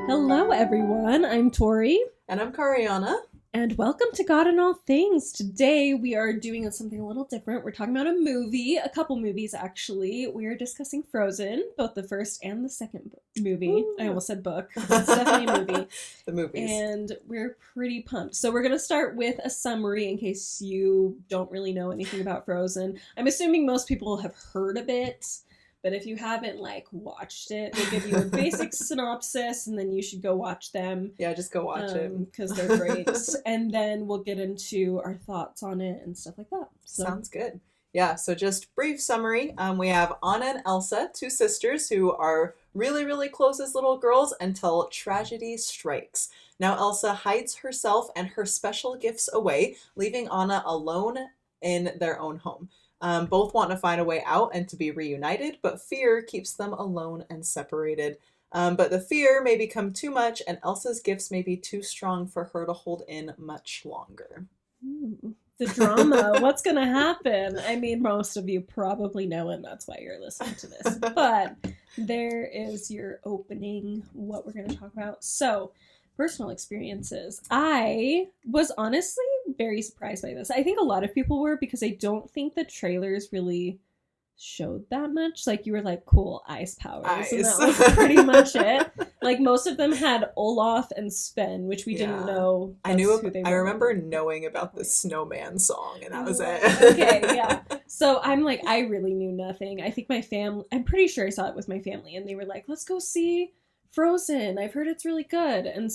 Hello, everyone. I'm Tori. And I'm Kariana. And welcome to God and All Things. Today we are doing something a little different. We're talking about a movie, a couple movies actually. We are discussing Frozen, both the first and the second movie. Ooh. I almost said book. It's definitely a movie. The movies. And we're pretty pumped. So we're going to start with a summary in case you don't really know anything about Frozen. I'm assuming most people have heard of it. But if you haven't, watched it, we'll give you a basic synopsis, and then you should go watch them. Yeah, just go watch it. Because they're great. And then we'll get into our thoughts on it and stuff like that. So. Sounds good. Yeah, so just brief summary. We have Anna and Elsa, two sisters who are really, really close as little girls until tragedy strikes. Now Elsa hides herself and her special gifts away, leaving Anna alone in their own home. Both want to find a way out and to be reunited, but fear keeps them alone and separated. But the fear may become too much, and Elsa's gifts may be too strong for her to hold in much longer. The drama. What's going to happen? I mean, most of you probably know, and that's why you're listening to this. But there is your opening, what we're going to talk about. So, personal experiences. I was honestly very surprised by this. I think a lot of people were because I don't think the trailers really showed that much. Like, you were like, cool, ice powers. And that was pretty much it. Like, most of them had Olaf and Sven, which we didn't know. I remember knowing about the snowman song, and that was it. Okay, yeah. So I'm like, I really knew nothing. I think my family, I'm pretty sure I saw it with my family, and they were like, let's go see Frozen. I've heard it's really good. And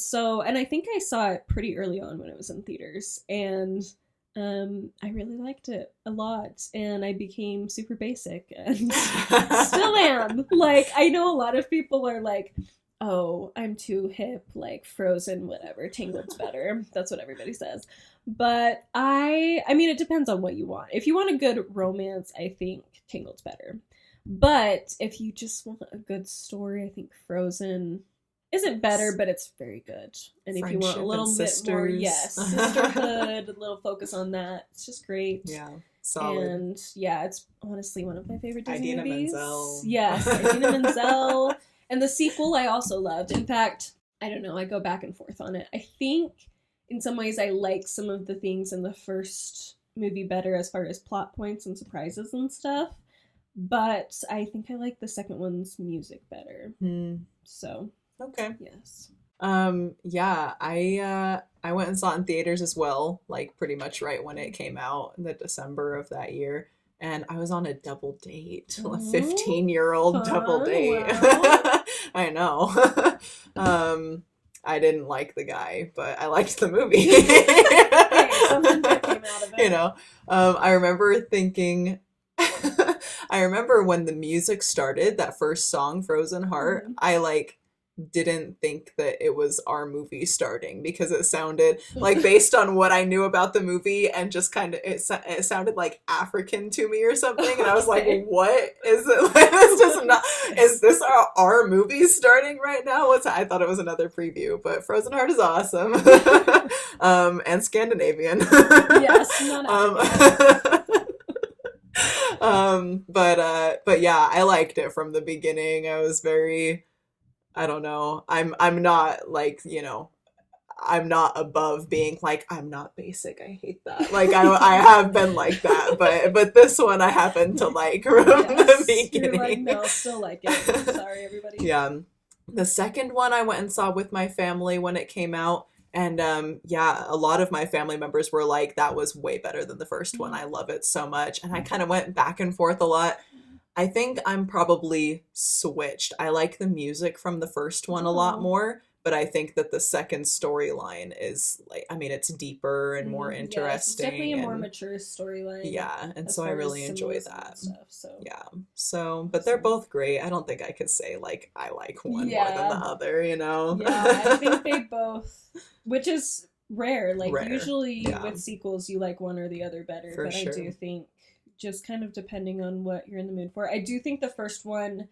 I think I saw it pretty early on when it was in theaters. And I really liked it a lot. And I became super basic and still am. Like, I know a lot of people are like, oh, I'm too hip, like Frozen, whatever. Tangled's better. That's what everybody says. But I mean, it depends on what you want. If you want a good romance, I think Tangled's better. But if you just want a good story, I think Frozen isn't better, but it's very good. And if you want a little bit more, sisterhood, a little focus on that, it's just great. Yeah, solid. And yeah, it's honestly one of my favorite Disney Idina movies. Menzel. Yes, Idina Menzel. And the sequel I also loved. In fact, I don't know, I go back and forth on it. I think in some ways I like some of the things in the first movie better as far as plot points and surprises and stuff. But I think I like the second one's music better. So okay, yes. Yeah, I went and saw it in theaters as well, like pretty much right when it came out in the December of that year, and I was on a double date, a 15-year-old double date. Wow. I know. I didn't like the guy, but I liked the movie. Hey, something good came out of it. You know, I remember thinking. I remember when the music started, that first song, Frozen Heart, I didn't think that it was our movie starting because it sounded like, based on what I knew about the movie, and just kind of, it sounded like African to me or something. And I was like, what is it? This does not, is this our movie starting right now? I thought it was another preview, but Frozen Heart is awesome. And Scandinavian. Yes, not African. But yeah, I liked it from the beginning. I was very, I don't know, I'm not like, I'm not above being like, I'm not basic, I hate that. Like, I have been like that, but this one I happen to like from the beginning. You're like, no, still like it. Sorry, everybody. Yeah. The second one I went and saw with my family when it came out. And yeah, a lot of my family members were like, that was way better than the first one. I love it so much. And I kind of went back and forth a lot. I think I'm probably switched. I like the music from the first one a lot more, but I think that the second storyline is it's deeper and more interesting. Yeah, it's definitely a more mature storyline. Yeah, and so I really enjoy that. Stuff, yeah, but they're both great. I don't think I could say like I like one more than the other, Yeah, I think they both, which is rare. Like usually with sequels, you like one or the other better, but sure. I do think just kind of depending on what you're in the mood for. I do think the first one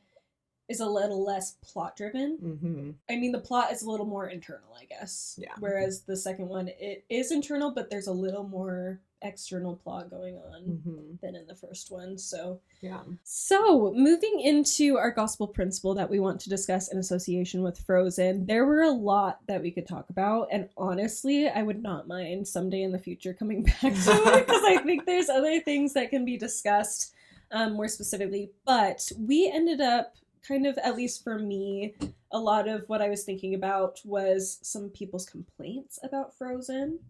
is a little less plot driven. Mm-hmm. I mean, the plot is a little more internal, I guess. Yeah. Whereas the second one, it is internal, but there's a little more external plot going on than in the first one. So yeah. So moving into our gospel principle that we want to discuss in association with Frozen, there were a lot that we could talk about, and honestly, I would not mind someday in the future coming back to it, because I think there's other things that can be discussed more specifically. But we ended up kind of, at least for me, a lot of what I was thinking about was some people's complaints about Frozen.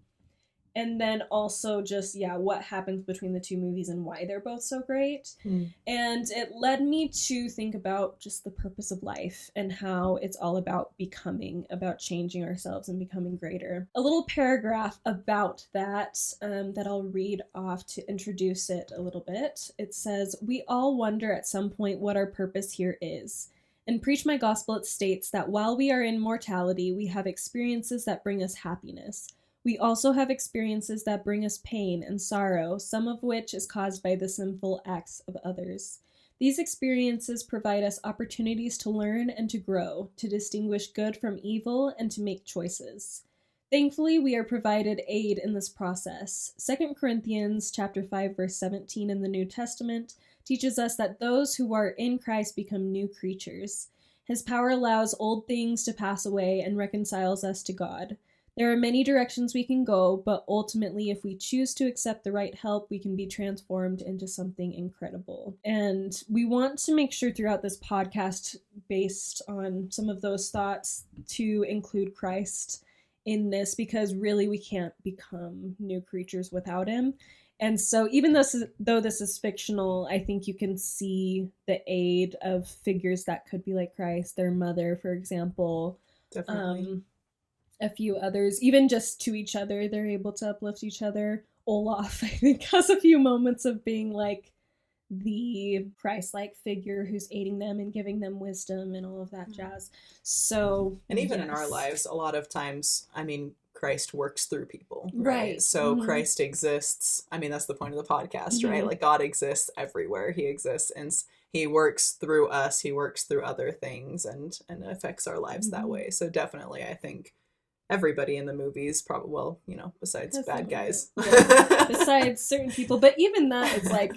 And then also just, what happens between the two movies and why they're both so great. And it led me to think about just the purpose of life and how it's all about becoming, about changing ourselves and becoming greater. A little paragraph about that that I'll read off to introduce it a little bit. It says, "We all wonder at some point what our purpose here is. In Preach My Gospel, it states that while we are in mortality, we have experiences that bring us happiness. We also have experiences that bring us pain and sorrow, some of which is caused by the sinful acts of others. These experiences provide us opportunities to learn and to grow, to distinguish good from evil, and to make choices. Thankfully, we are provided aid in this process. 2 Corinthians chapter 5, verse 17 in the New Testament teaches us that those who are in Christ become new creatures. His power allows old things to pass away and reconciles us to God. There are many directions we can go, but ultimately, if we choose to accept the right help, we can be transformed into something incredible." And we want to make sure throughout this podcast, based on some of those thoughts, to include Christ in this, because really we can't become new creatures without him. And so even though this is fictional, I think you can see the aid of figures that could be like Christ, their mother, for example. Definitely. A few others, even just to each other, they're able to uplift each other. Olaf, I think, has a few moments of being like the Christ-like figure who's aiding them and giving them wisdom and all of that jazz. So, and even in our lives, a lot of times, I mean, Christ works through people, right? Right. So Christ exists. I mean, that's the point of the podcast, right? Like, God exists everywhere. He exists, and he works through us. He works through other things, and affects our lives that way. So definitely, I think everybody in the movies, probably, well, besides bad guys. Besides certain people. But even that, it's like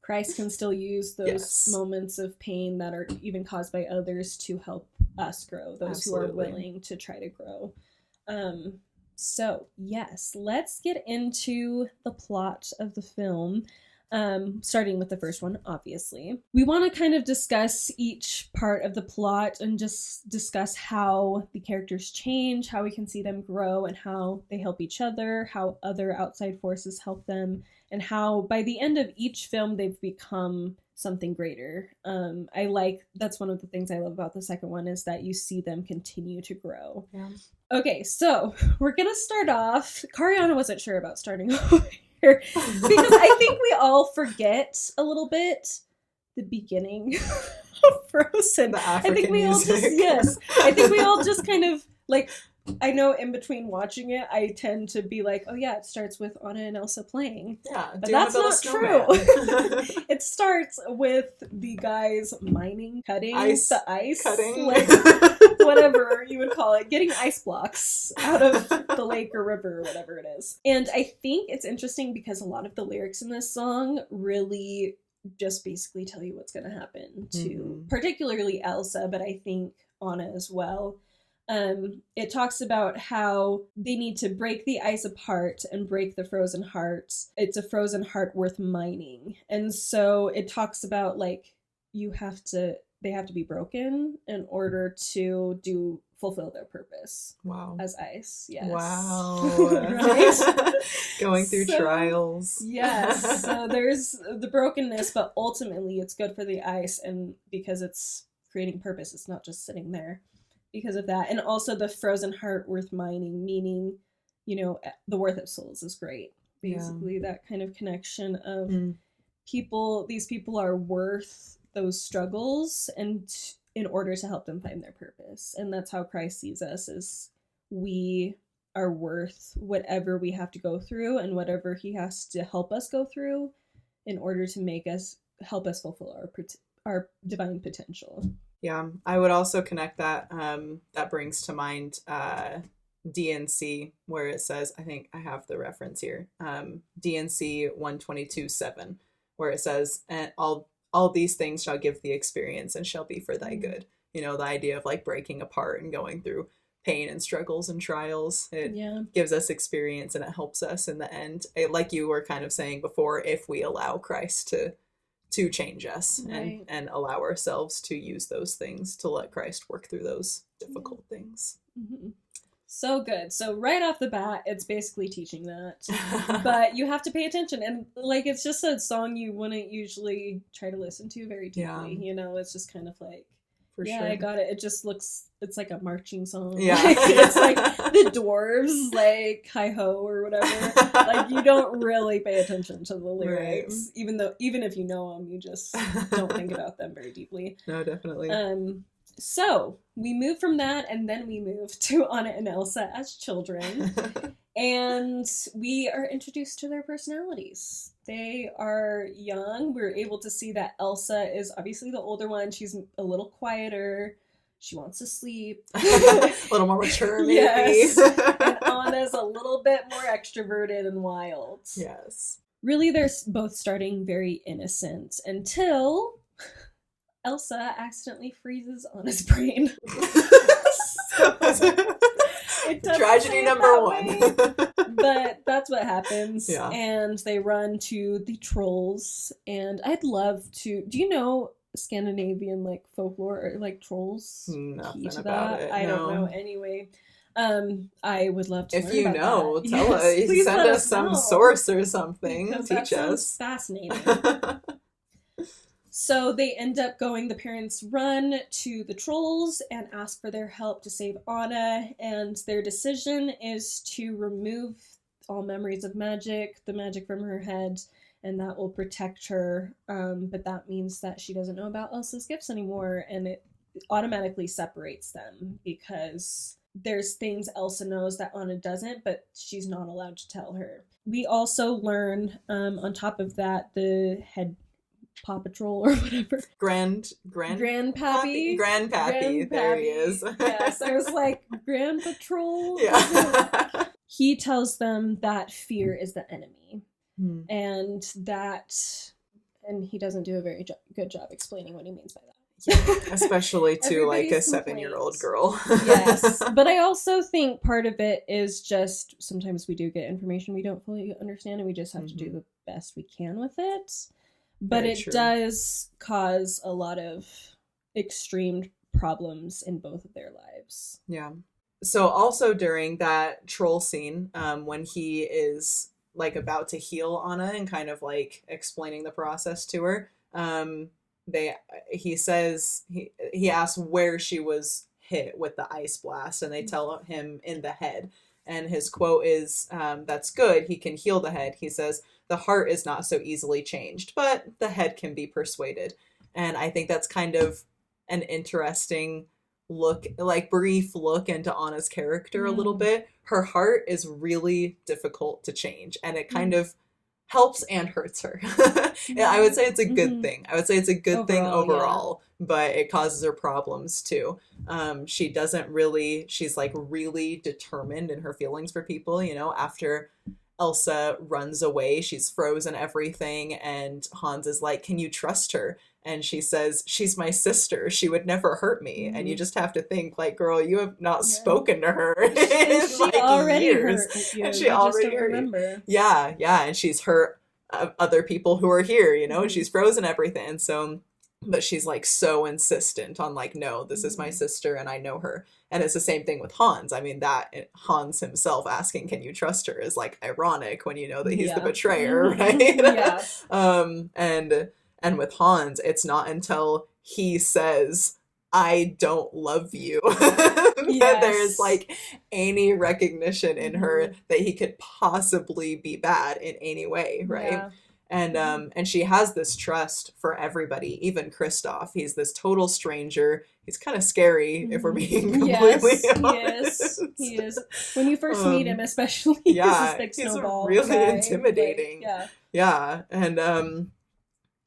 Christ can still use those moments of pain that are even caused by others to help us grow, those who are willing to try to grow. So, yes, let's get into the plot of the film. Starting with the first one, obviously. We want to kind of discuss each part of the plot and just discuss how the characters change, how we can see them grow, and how they help each other, how other outside forces help them, and how by the end of each film they've become something greater. That's one of the things I love about the second one, is that you see them continue to grow. Yeah. Okay, so we're gonna start off. Kariana wasn't sure about starting over here, because I think we all forget a little bit the beginning of Frozen. The African I think we all just kind of, like, I know in between watching it, I tend to be like, oh yeah, it starts with Anna and Elsa playing. Yeah, but that's not true. It starts with the guys cutting the ice. Like, whatever you would call it, getting ice blocks out of the lake or river or whatever it is. And I think it's interesting because a lot of the lyrics in this song really just basically tell you what's going to happen to particularly Elsa, but I think Anna as well. It talks about how they need to break the ice apart and break the frozen heart. It's a frozen heart worth mining. And so it talks about, like, they have to be broken in order to fulfill their purpose. Wow. As ice. Yes. Wow. Right? Going through trials. Yes. So there's the brokenness, but ultimately it's good for the ice, and because it's creating purpose, it's not just sitting there. Because of that. And also the frozen heart worth mining, meaning, the worth of souls is great. Basically, that kind of connection of these people are worth those struggles, and in order to help them find their purpose. And that's how Christ sees us, is we are worth whatever we have to go through and whatever he has to help us go through in order to help us fulfill our divine potential. Yeah, I would also connect that. That brings to mind DNC, where it says, I think I have the reference here, DNC 122:7, where it says, and all these things shall give thee experience and shall be for thy good. You know, the idea of like breaking apart and going through pain and struggles and trials. It gives us experience and it helps us in the end. Like you were kind of saying before, if we allow Christ to change us, and allow ourselves to use those things to let Christ work through those difficult things. Mm-hmm. So good. So right off the bat, it's basically teaching that. But you have to pay attention. And like, it's just a song you wouldn't usually try to listen to very deeply. You know, it's just kind of like, For sure. I got it. It just looks, it's like a marching song. Yeah. Like, it's like the dwarves, like, hi-ho or whatever. Like, you don't really pay attention to the lyrics. Right. Even if you know them, you just don't think about them very deeply. No, definitely. So, we move from that, and then we move to Anna and Elsa as children. And we are introduced to their personalities. They are young. We're able to see that Elsa is obviously the older one. She's a little quieter. She wants to sleep. A little more mature, maybe. Yes. And Anna's a little bit more extroverted and wild. Yes. Really, they're both starting very innocent until Elsa accidentally freezes Anna's brain. Tragedy number one. But that's what happens. Yeah. And they run to the trolls. And I'd love to... Do you know Scandinavian, like, folklore or, like, trolls? Nothing to about that? it. I don't know. Anyway, I would love to if learn you about know, that. tell Yes, us. Send us some know. source or something. Because Teach that us. sounds fascinating. So they end up going, the parents run to the trolls and ask for their help to save Anna, and their decision is to remove all memories of magic, the magic from her head, and that will protect her. But that means that she doesn't know about Elsa's gifts anymore, and it automatically separates them because there's things Elsa knows that Anna doesn't, but she's not allowed to tell her. We also learn, on top of that, the head Paw Patrol or whatever. Grandpappy. Grandpappy. There he is. Yes, I was like, Grand Patrol? Yeah. He tells them that fear is the enemy. And he doesn't do a very good job explaining what he means by that. Yeah, especially to like a 7-year-old girl. Yes. But I also think part of it is just sometimes we do get information we don't fully understand and we just have to do the best we can with it. But it does cause a lot of extreme problems in both of their lives. Yeah. So also during that troll scene, when he is like about to heal Anna and kind of like explaining the process to her, he says he asks where she was hit with the ice blast, and they tell him in the head. And his quote is, "That's good. He can heal the head." He says, "The heart is not so easily changed, but the head can be persuaded." And I think that's kind of an interesting look, like brief look into Anna's character a little bit. Her heart is really difficult to change, and it kind of helps and hurts her. I would say it's a good thing. I would say it's a good thing overall, but it causes her problems too. She's like really determined in her feelings for people, you know, after Elsa runs away, she's frozen everything, and Hans is like, "Can you trust her?" And she says, "She's my sister. She would never hurt me." And you just have to think, like, girl, you have not spoken to her in she like already years. Hurt you. And she you already just don't hurt remember. you. Yeah. And she's hurt other people who are here, you know, and she's frozen everything. And so, but she's like so insistent on like, no, this is my sister and I know her. And it's the same thing with Hans. I mean, that Hans himself asking, "Can you trust her?" is like ironic when you know that he's the betrayer, right? Yeah. And with Hans, it's not until he says, "I don't love you," that there's like any recognition in her that he could possibly be bad in any way, right? Yeah. And she has this trust for everybody, even Kristoff. He's this total stranger. He's kind of scary, if we're being completely honest. He is. When you first meet him, especially, he's this big snowball. He's really intimidating. Like, yeah.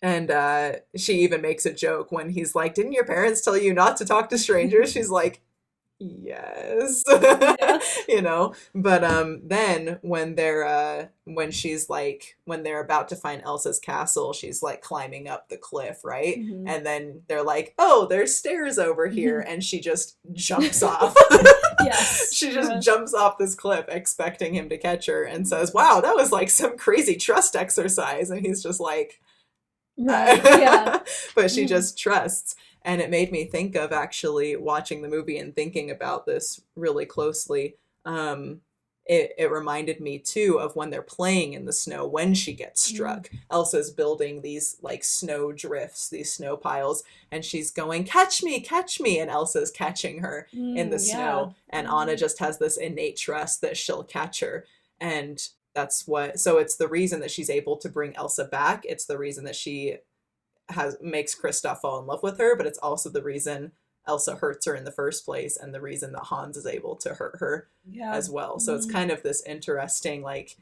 And she even makes a joke when he's like, didn't your parents tell you not to talk to strangers? She's like, yes. Yeah. You know, but then when they're about to find Elsa's castle, she's like climbing up the cliff, right? Mhm. And then they're like, oh, there's stairs over here, and she just jumps off. Yes. She just jumps off this cliff expecting him to catch her and says, wow, that was like some crazy trust exercise. And he's just like, right. Yeah. but she just trusts. And it made me think of actually watching the movie and thinking about this really closely. It reminded me too of when they're playing in the snow when she gets struck. Elsa's building these like snow drifts, these snow piles, and she's going, catch me, and Elsa's catching her in the snow. And Anna just has this innate trust that she'll catch her. And so it's the reason that she's able to bring Elsa back. It's the reason that she makes Kristoff fall in love with her, but it's also the reason Elsa hurts her in the first place, and the reason that Hans is able to hurt her as well. So it's kind of this interesting, like,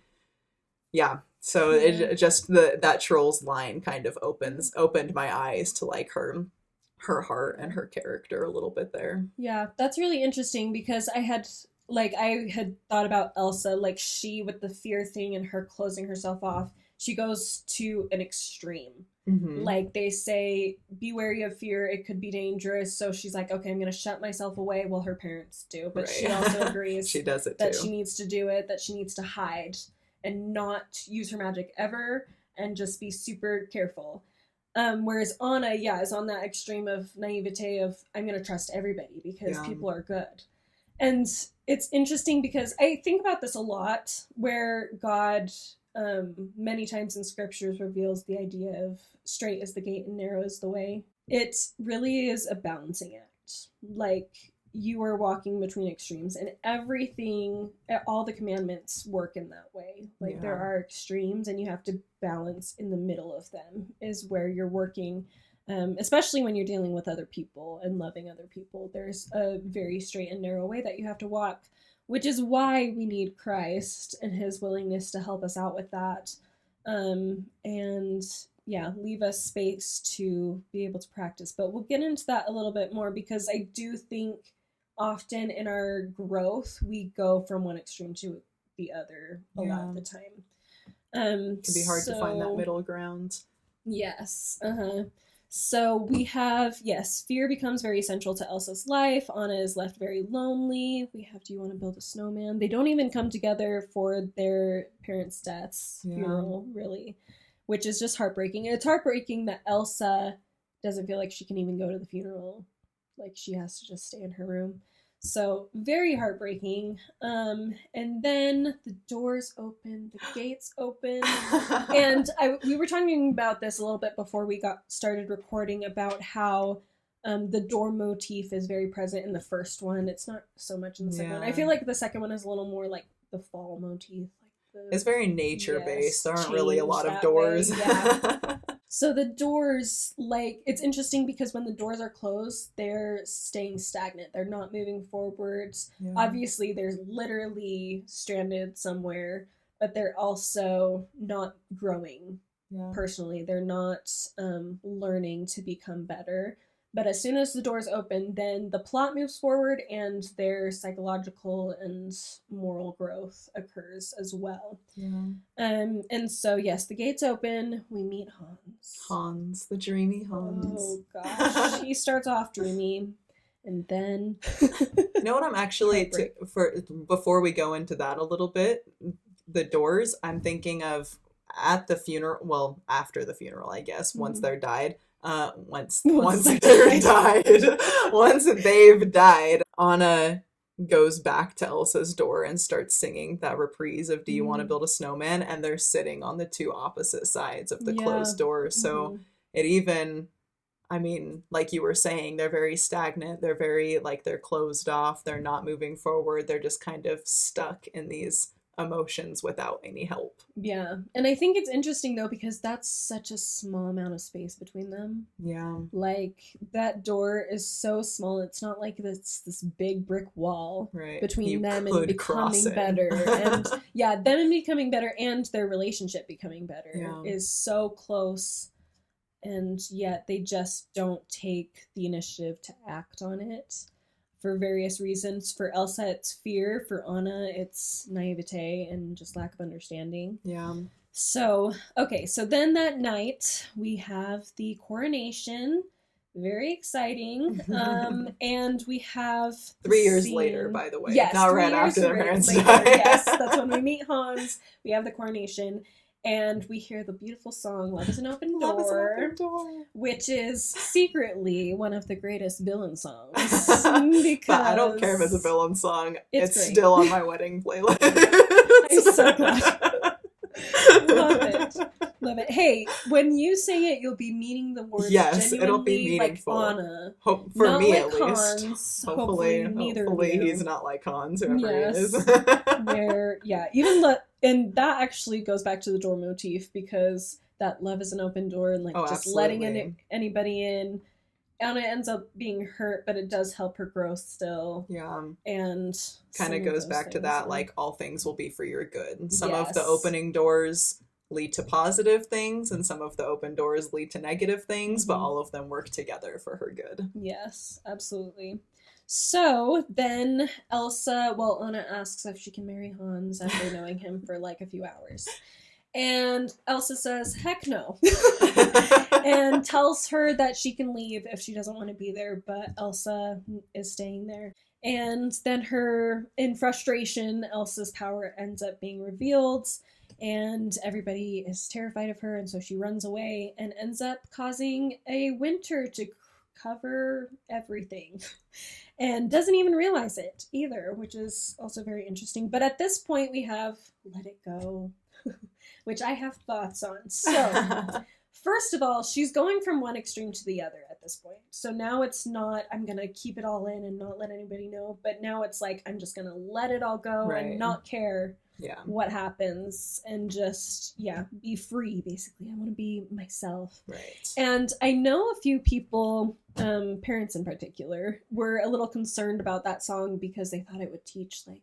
so it just that Trolls line kind of opened my eyes to like her heart and her character a little bit there. Yeah, that's really interesting because I had thought about Elsa, like she with the fear thing and her closing herself off, she goes to an extreme. Mm-hmm. Like they say, be wary of fear, it could be dangerous. So she's like, okay, I'm going to shut myself away. Well, her parents do, but she also agrees she does it that too. she needs to do it, that she needs to hide and not use her magic ever and just be super careful. Whereas Anna, is on that extreme of naivete of I'm going to trust everybody because people are good. And it's interesting because I think about this a lot where God many times in scriptures reveals the idea of straight is the gate and narrow is the way. It really is a balancing act. Like you are walking between extremes, and everything, all the commandments work in that way. Like there are extremes and you have to balance in the middle of them is where you're working. Especially when you're dealing with other people and loving other people, there's a very straight and narrow way that you have to walk, which is why we need Christ and his willingness to help us out with that. And leave us space to be able to practice. But we'll get into that a little bit more because I do think often in our growth, we go from one extreme to the other a lot of the time. It can be hard to find that middle ground. Yes. So we have, fear becomes very central to Elsa's life. Anna is left very lonely. We have, do you want to build a snowman? They don't even come together for their parents' deaths, funeral, really, which is just heartbreaking. And it's heartbreaking that Elsa doesn't feel like she can even go to the funeral. Like she has to just stay in her room. So very heartbreaking. And then the doors open, the gates open. And we were talking about this a little bit before we got started recording about how the door motif is very present in the first one. It's not so much in the second one. I feel like the second one is a little more like the fall motif. It's very nature-based. There aren't really a lot of doors. So the doors, it's interesting because when the doors are closed, they're staying stagnant. They're not moving forwards. Yeah. Obviously, they're literally stranded somewhere, but they're also not growing personally. They're not learning to become better. But as soon as the doors open, then the plot moves forward and their psychological and moral growth occurs as well. Yeah. And so, yes, the gates open. We meet Hans. Hans, the dreamy Hans. Oh, gosh. He starts off dreamy. And then... You know what I'm actually... before we go into that a little bit, the doors, I'm thinking of at the funeral... Well, after the funeral, I guess, once they're died... Once they've died, Anna goes back to Elsa's door and starts singing that reprise of Do You Want to Build a Snowman? And they're sitting on the two opposite sides of the closed door. So it even, I mean, like you were saying, they're very stagnant. They're very, they're closed off. They're not moving forward. They're just kind of stuck in these emotions without any help. Yeah. And I think it's interesting though because that's such a small amount of space between them. Yeah. That door is so small. It's not like it's this big brick wall between them and becoming better. And them and becoming better and their relationship becoming better is so close. and yet they just don't take the initiative to act on it for various reasons. For Elsa, it's fear. For Anna, it's naivete and just lack of understanding. Yeah. So, okay, so then that night we have the coronation. Very exciting. And we have 3 years later, by the way. Yes, not 3 right years after their parents later. die. Yes, that's when we meet Hans. We have the coronation. And we hear the beautiful song Love is an Open Door, Love is an Open Door, which is secretly one of the greatest villain songs. Because but I don't care if it's a villain song. It's still on my wedding playlist. I'm so glad. Love it. Hey, when you sing it, you'll be meaning the words. Yes, it'll be meaningful. Like Anna. For me, like at least. Hans. Hopefully neither hopefully of you. He's not like Hans, whoever yes. he is. Where, yeah, and that actually goes back to the door motif, because that love is an open door, and just absolutely. letting anybody in. Anna ends up being hurt, but it does help her growth still. Yeah. And kind of goes back to that, like, all things will be for your good. Some of the Yes. opening doors lead to positive things, and some of the open doors lead to negative things, but all of them work together for her good. Yes, absolutely. So then Anna asks if she can marry Hans after knowing him for like a few hours. And Elsa says, heck no. And tells her that she can leave if she doesn't want to be there, but Elsa is staying there. And then in frustration, Elsa's power ends up being revealed, and everybody is terrified of her, and so she runs away and ends up causing a winter to cover everything. And doesn't even realize it either, which is also very interesting. But at this point, we have Let It Go, which I have thoughts on. So, first of all, she's going from one extreme to the other at this point. So now it's not, I'm going to keep it all in and not let anybody know. But now it's like, I'm just going to let it all go and not care what happens, and just, be free, basically. I want to be myself. Right. And I know a few people, parents in particular, were a little concerned about that song because they thought it would teach, like,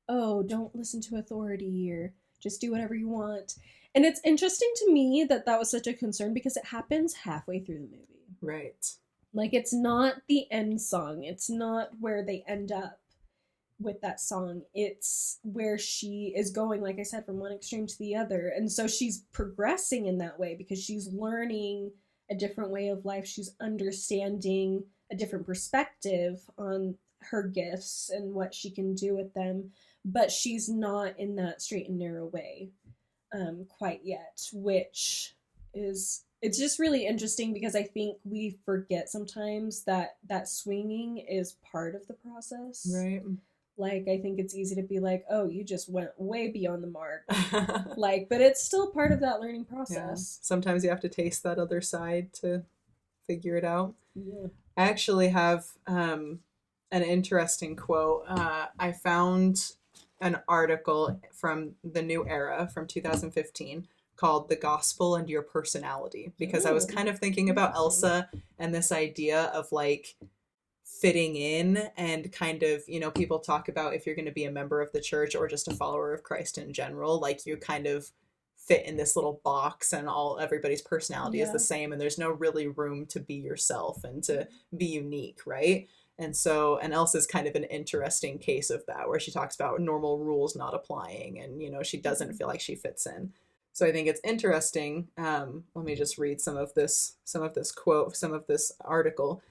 oh, don't listen to authority, or just do whatever you want. And it's interesting to me that was such a concern, because it happens halfway through the movie. Right. Like, it's not the end song. It's not where they end up with that song. It's where she is going, like I said, from one extreme to the other. And so she's progressing in that way, because she's learning a different way of life. She's understanding a different perspective on her gifts and what she can do with them. But she's not in that straight and narrow way quite yet, which is, it's just really interesting, because I think we forget sometimes that swinging is part of the process. Right. Like, I think it's easy to be like, oh, you just went way beyond the mark. But it's still part of that learning process. Yeah. Sometimes you have to taste that other side to figure it out. Yeah. I actually have an interesting quote. I found an article from The New Era from 2015 called The Gospel and Your Personality, because I was kind of thinking about Elsa and this idea of, like, fitting in, and kind of, people talk about if you're going to be a member of the church or just a follower of Christ in general, like, you kind of fit in this little box, and everybody's personality is the same, and there's no really room to be yourself and to be unique, right? And Elsa's kind of an interesting case of that, where she talks about normal rules not applying, and, she doesn't feel like she fits in. So I think it's interesting. Let me just read some of this quote, some of this article.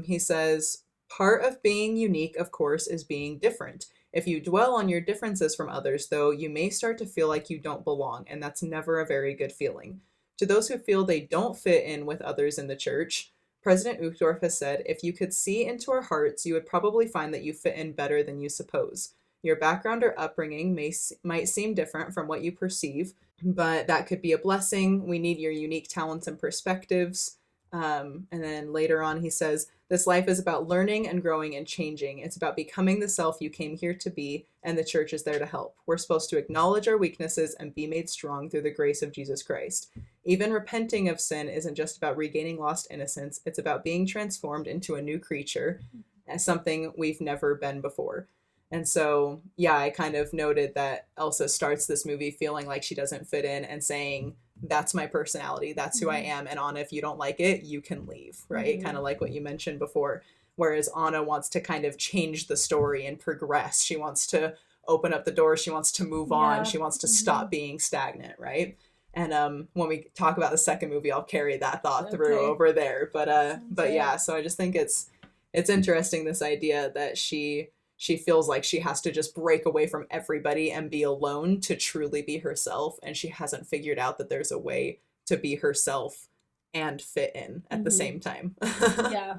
He says, part of being unique, of course, is being different. If you dwell on your differences from others, though, you may start to feel like you don't belong, and that's never a very good feeling. To those who feel they don't fit in with others in the church, President Uchtdorf has said, if you could see into our hearts, you would probably find that you fit in better than you suppose. Your background or upbringing might seem different from what you perceive, but that could be a blessing. We need your unique talents and perspectives. And then later on he says, this life is about learning and growing and changing. It's about becoming the self you came here to be, and the church is there to help. We're supposed to acknowledge our weaknesses and be made strong through the grace of Jesus Christ. Even repenting of sin isn't just about regaining lost innocence. It's about being transformed into a new creature, as something we've never been before. And so, I kind of noted that Elsa starts this movie feeling like she doesn't fit in, and saying that's my personality, that's who I am, and Anna, if you don't like it, you can leave, right? Kind of like what you mentioned before. Whereas Anna wants to kind of change the story and progress. She wants to open up the door. She wants to move on. She wants to stop being stagnant, right? And when we talk about the second movie, I'll carry that thought through over there. But yeah, so I just think it's interesting, this idea that she feels like she has to just break away from everybody and be alone to truly be herself, and she hasn't figured out that there's a way to be herself and fit in at the same time. Yeah.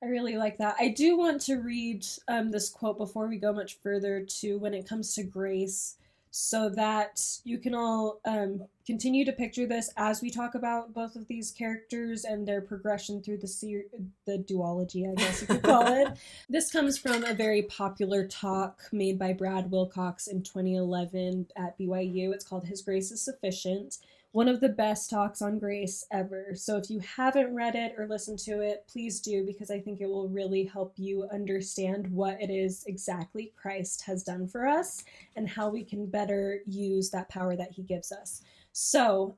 I really like that. I do want to read this quote before we go much further to when it comes to grace, so that you can all continue to picture this as we talk about both of these characters and their progression through the duology, I guess you could call it. This comes from a very popular talk made by Brad Wilcox in 2011 at BYU. It's called His Grace is Sufficient. One of the best talks on grace ever. So if you haven't read it or listened to it, please do, because I think it will really help you understand what it is exactly Christ has done for us and how we can better use that power that he gives us. So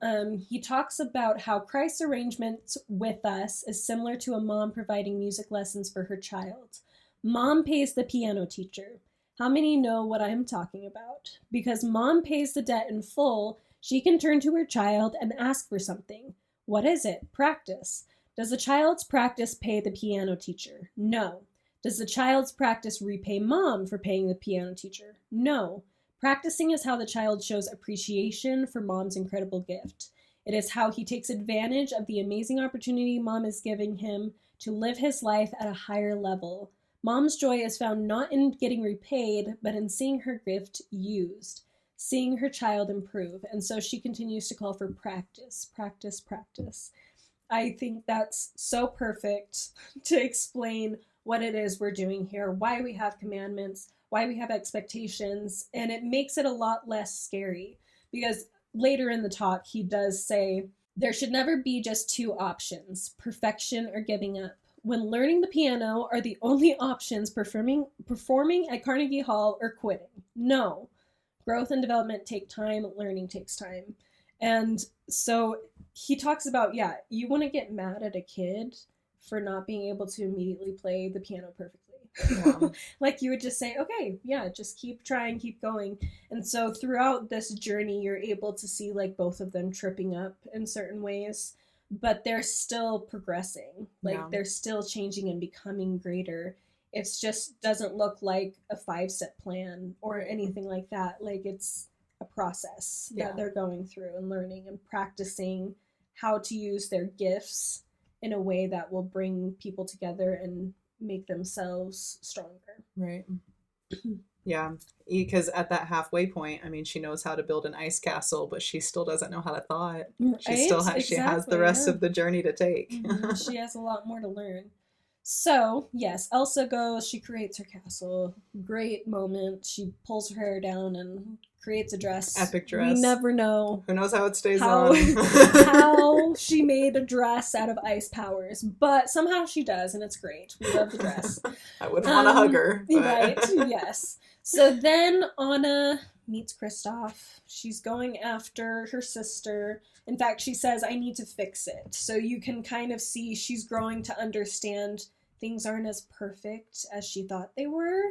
he talks about how Christ's arrangement with us is similar to a mom providing music lessons for her child. Mom pays the piano teacher. How many know what I'm talking about? Because mom pays the debt in full, she can turn to her child and ask for something. What is it? Practice. Does the child's practice pay the piano teacher? No. Does the child's practice repay mom for paying the piano teacher? No. Practicing is how the child shows appreciation for mom's incredible gift. It is how he takes advantage of the amazing opportunity mom is giving him to live his life at a higher level. Mom's joy is found not in getting repaid, but in seeing her gift used, seeing her child improve. And so she continues to call for practice, practice, practice. I think that's so perfect to explain what it is we're doing here, why we have commandments, why we have expectations, and it makes it a lot less scary, because later in the talk he does say there should never be just two options, perfection or giving up. When learning the piano are the only options, performing at Carnegie Hall or quitting. No. Growth and development take time, learning takes time. And so he talks about, you want to get mad at a kid for not being able to immediately play the piano perfectly. Yeah. Like you would just say, okay, just keep trying, keep going. And so throughout this journey, you're able to see like both of them tripping up in certain ways, but they're still progressing. Like they're still changing and becoming greater. It just doesn't look like a 5-step plan or anything like that. Like it's a process that they're going through and learning and practicing how to use their gifts in a way that will bring people together and make themselves stronger. Right. Yeah, because at that halfway point, I mean, she knows how to build an ice castle, but she still doesn't know how to thaw it. She still has, she has the rest of the journey to take. She has a lot more to learn. So, yes, Elsa goes, she creates her castle. Great moment. She pulls her hair down and creates a dress. Epic dress. We never know. Who knows how it stays on. How she made a dress out of ice powers. But somehow she does, and it's great. We love the dress. I wouldn't want to hug her. But... Right, yes. So then Anna meets Kristoff. She's going after her sister. In fact, she says, I need to fix it. So you can kind of see she's growing to understand things aren't as perfect as she thought they were.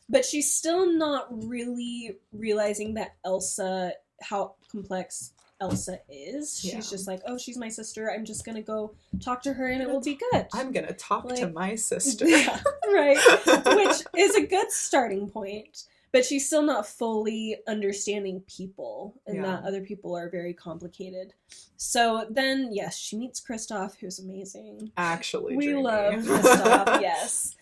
But she's still not really realizing that how complex Elsa is. She's just like, oh, she's my sister. I'm just going to go talk to her and it will be good. I'm going to talk to my sister. Yeah, right. Which is a good starting point. But she's still not fully understanding people, and that other people are very complicated. So then, yes, she meets Kristoff, who's amazing. Actually, we dreamy. love Kristoff, yes.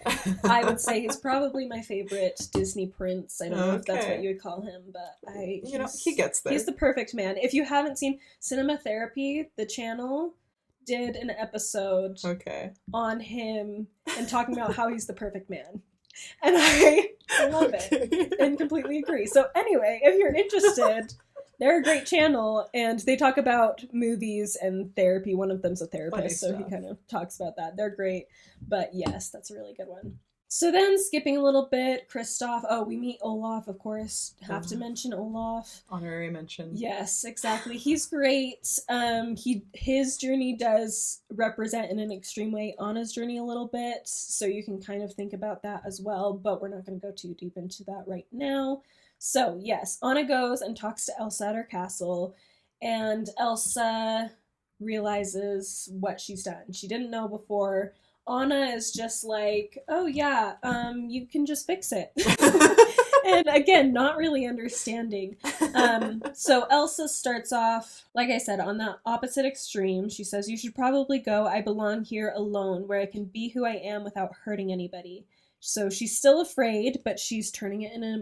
I would say he's probably my favorite Disney prince. I don't know if that's what you would call him, but he gets there. He's the perfect man. If you haven't seen Cinema Therapy, the channel did an episode on him and talking about how he's the perfect man. And I love it and completely agree. So anyway, if you're interested, they're a great channel and they talk about movies and therapy. One of them's a therapist, so he kind of talks about that. They're great. But yes, that's a really good one. So then, skipping a little bit, Kristoff. Oh, we meet Olaf, of course. Have to mention Olaf. Honorary mention. Yes, exactly. He's great. His journey does represent in an extreme way Anna's journey a little bit, so you can kind of think about that as well. But we're not going to go too deep into that right now. So yes, Anna goes and talks to Elsa at her castle, and Elsa realizes what she's done. She didn't know before. Anna is just like, oh yeah, you can just fix it. And again, not really understanding. So Elsa starts off, like I said, on the opposite extreme. She says, you should probably go. I belong here alone, where I can be who I am without hurting anybody. So she's still afraid, but she's turning it in a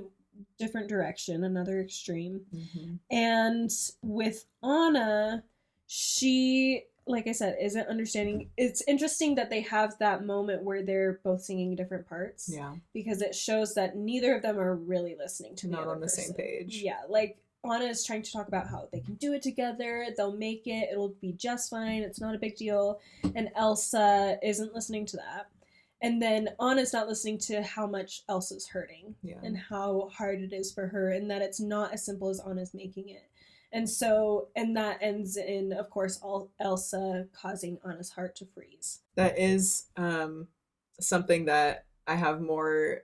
different direction, another extreme. Mm-hmm. And with Anna, she, like I said, isn't understanding. It's interesting that they have that moment where they're both singing different parts. Yeah. Because it shows that neither of them are really listening to not on the same page. Yeah, like Anna is trying to talk about how they can do it together, they'll make it, it'll be just fine, it's not a big deal. And Elsa isn't listening to that. And then Anna's not listening to how much Elsa's hurting and how hard it is for her, and that it's not as simple as Anna's making it. And so, and that ends in, of course, Elsa causing Anna's heart to freeze. That is something that I have more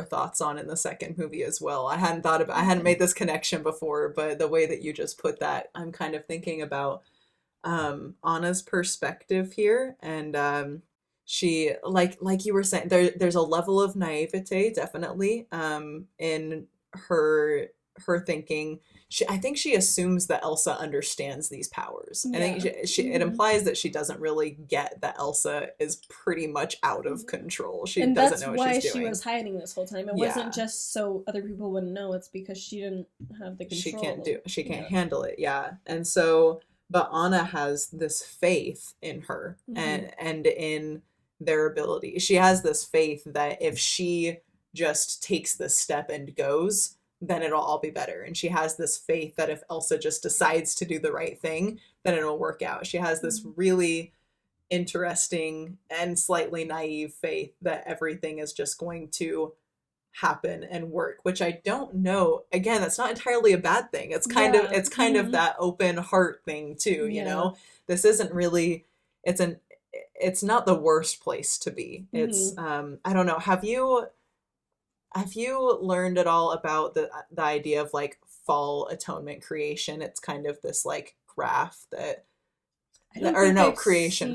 thoughts on in the second movie as well. I hadn't made this connection before, but the way that you just put that, I'm kind of thinking about Anna's perspective here, and she, like you were saying, there's a level of naivete definitely in her thinking. I think she assumes that Elsa understands these powers. Yeah. I think it implies that she doesn't really get that Elsa is pretty much out of control. She doesn't know what she's doing. And that's why she was hiding this whole time. It wasn't just so other people wouldn't know. It's because she didn't have the control. She can't handle it. Yeah. And so, but Anna has this faith in her and in their ability. She has this faith that if she just takes this step and goes, then it'll all be better. And she has this faith that if Elsa just decides to do the right thing, then it'll work out. She has this really interesting and slightly naive faith that everything is just going to happen and work, which I don't know. Again, that's not entirely a bad thing. It's kind of that open heart thing too, you know? This isn't really, it's not the worst place to be. It's I don't know. Have you learned at all about the idea of like fall atonement creation? It's kind of this like graph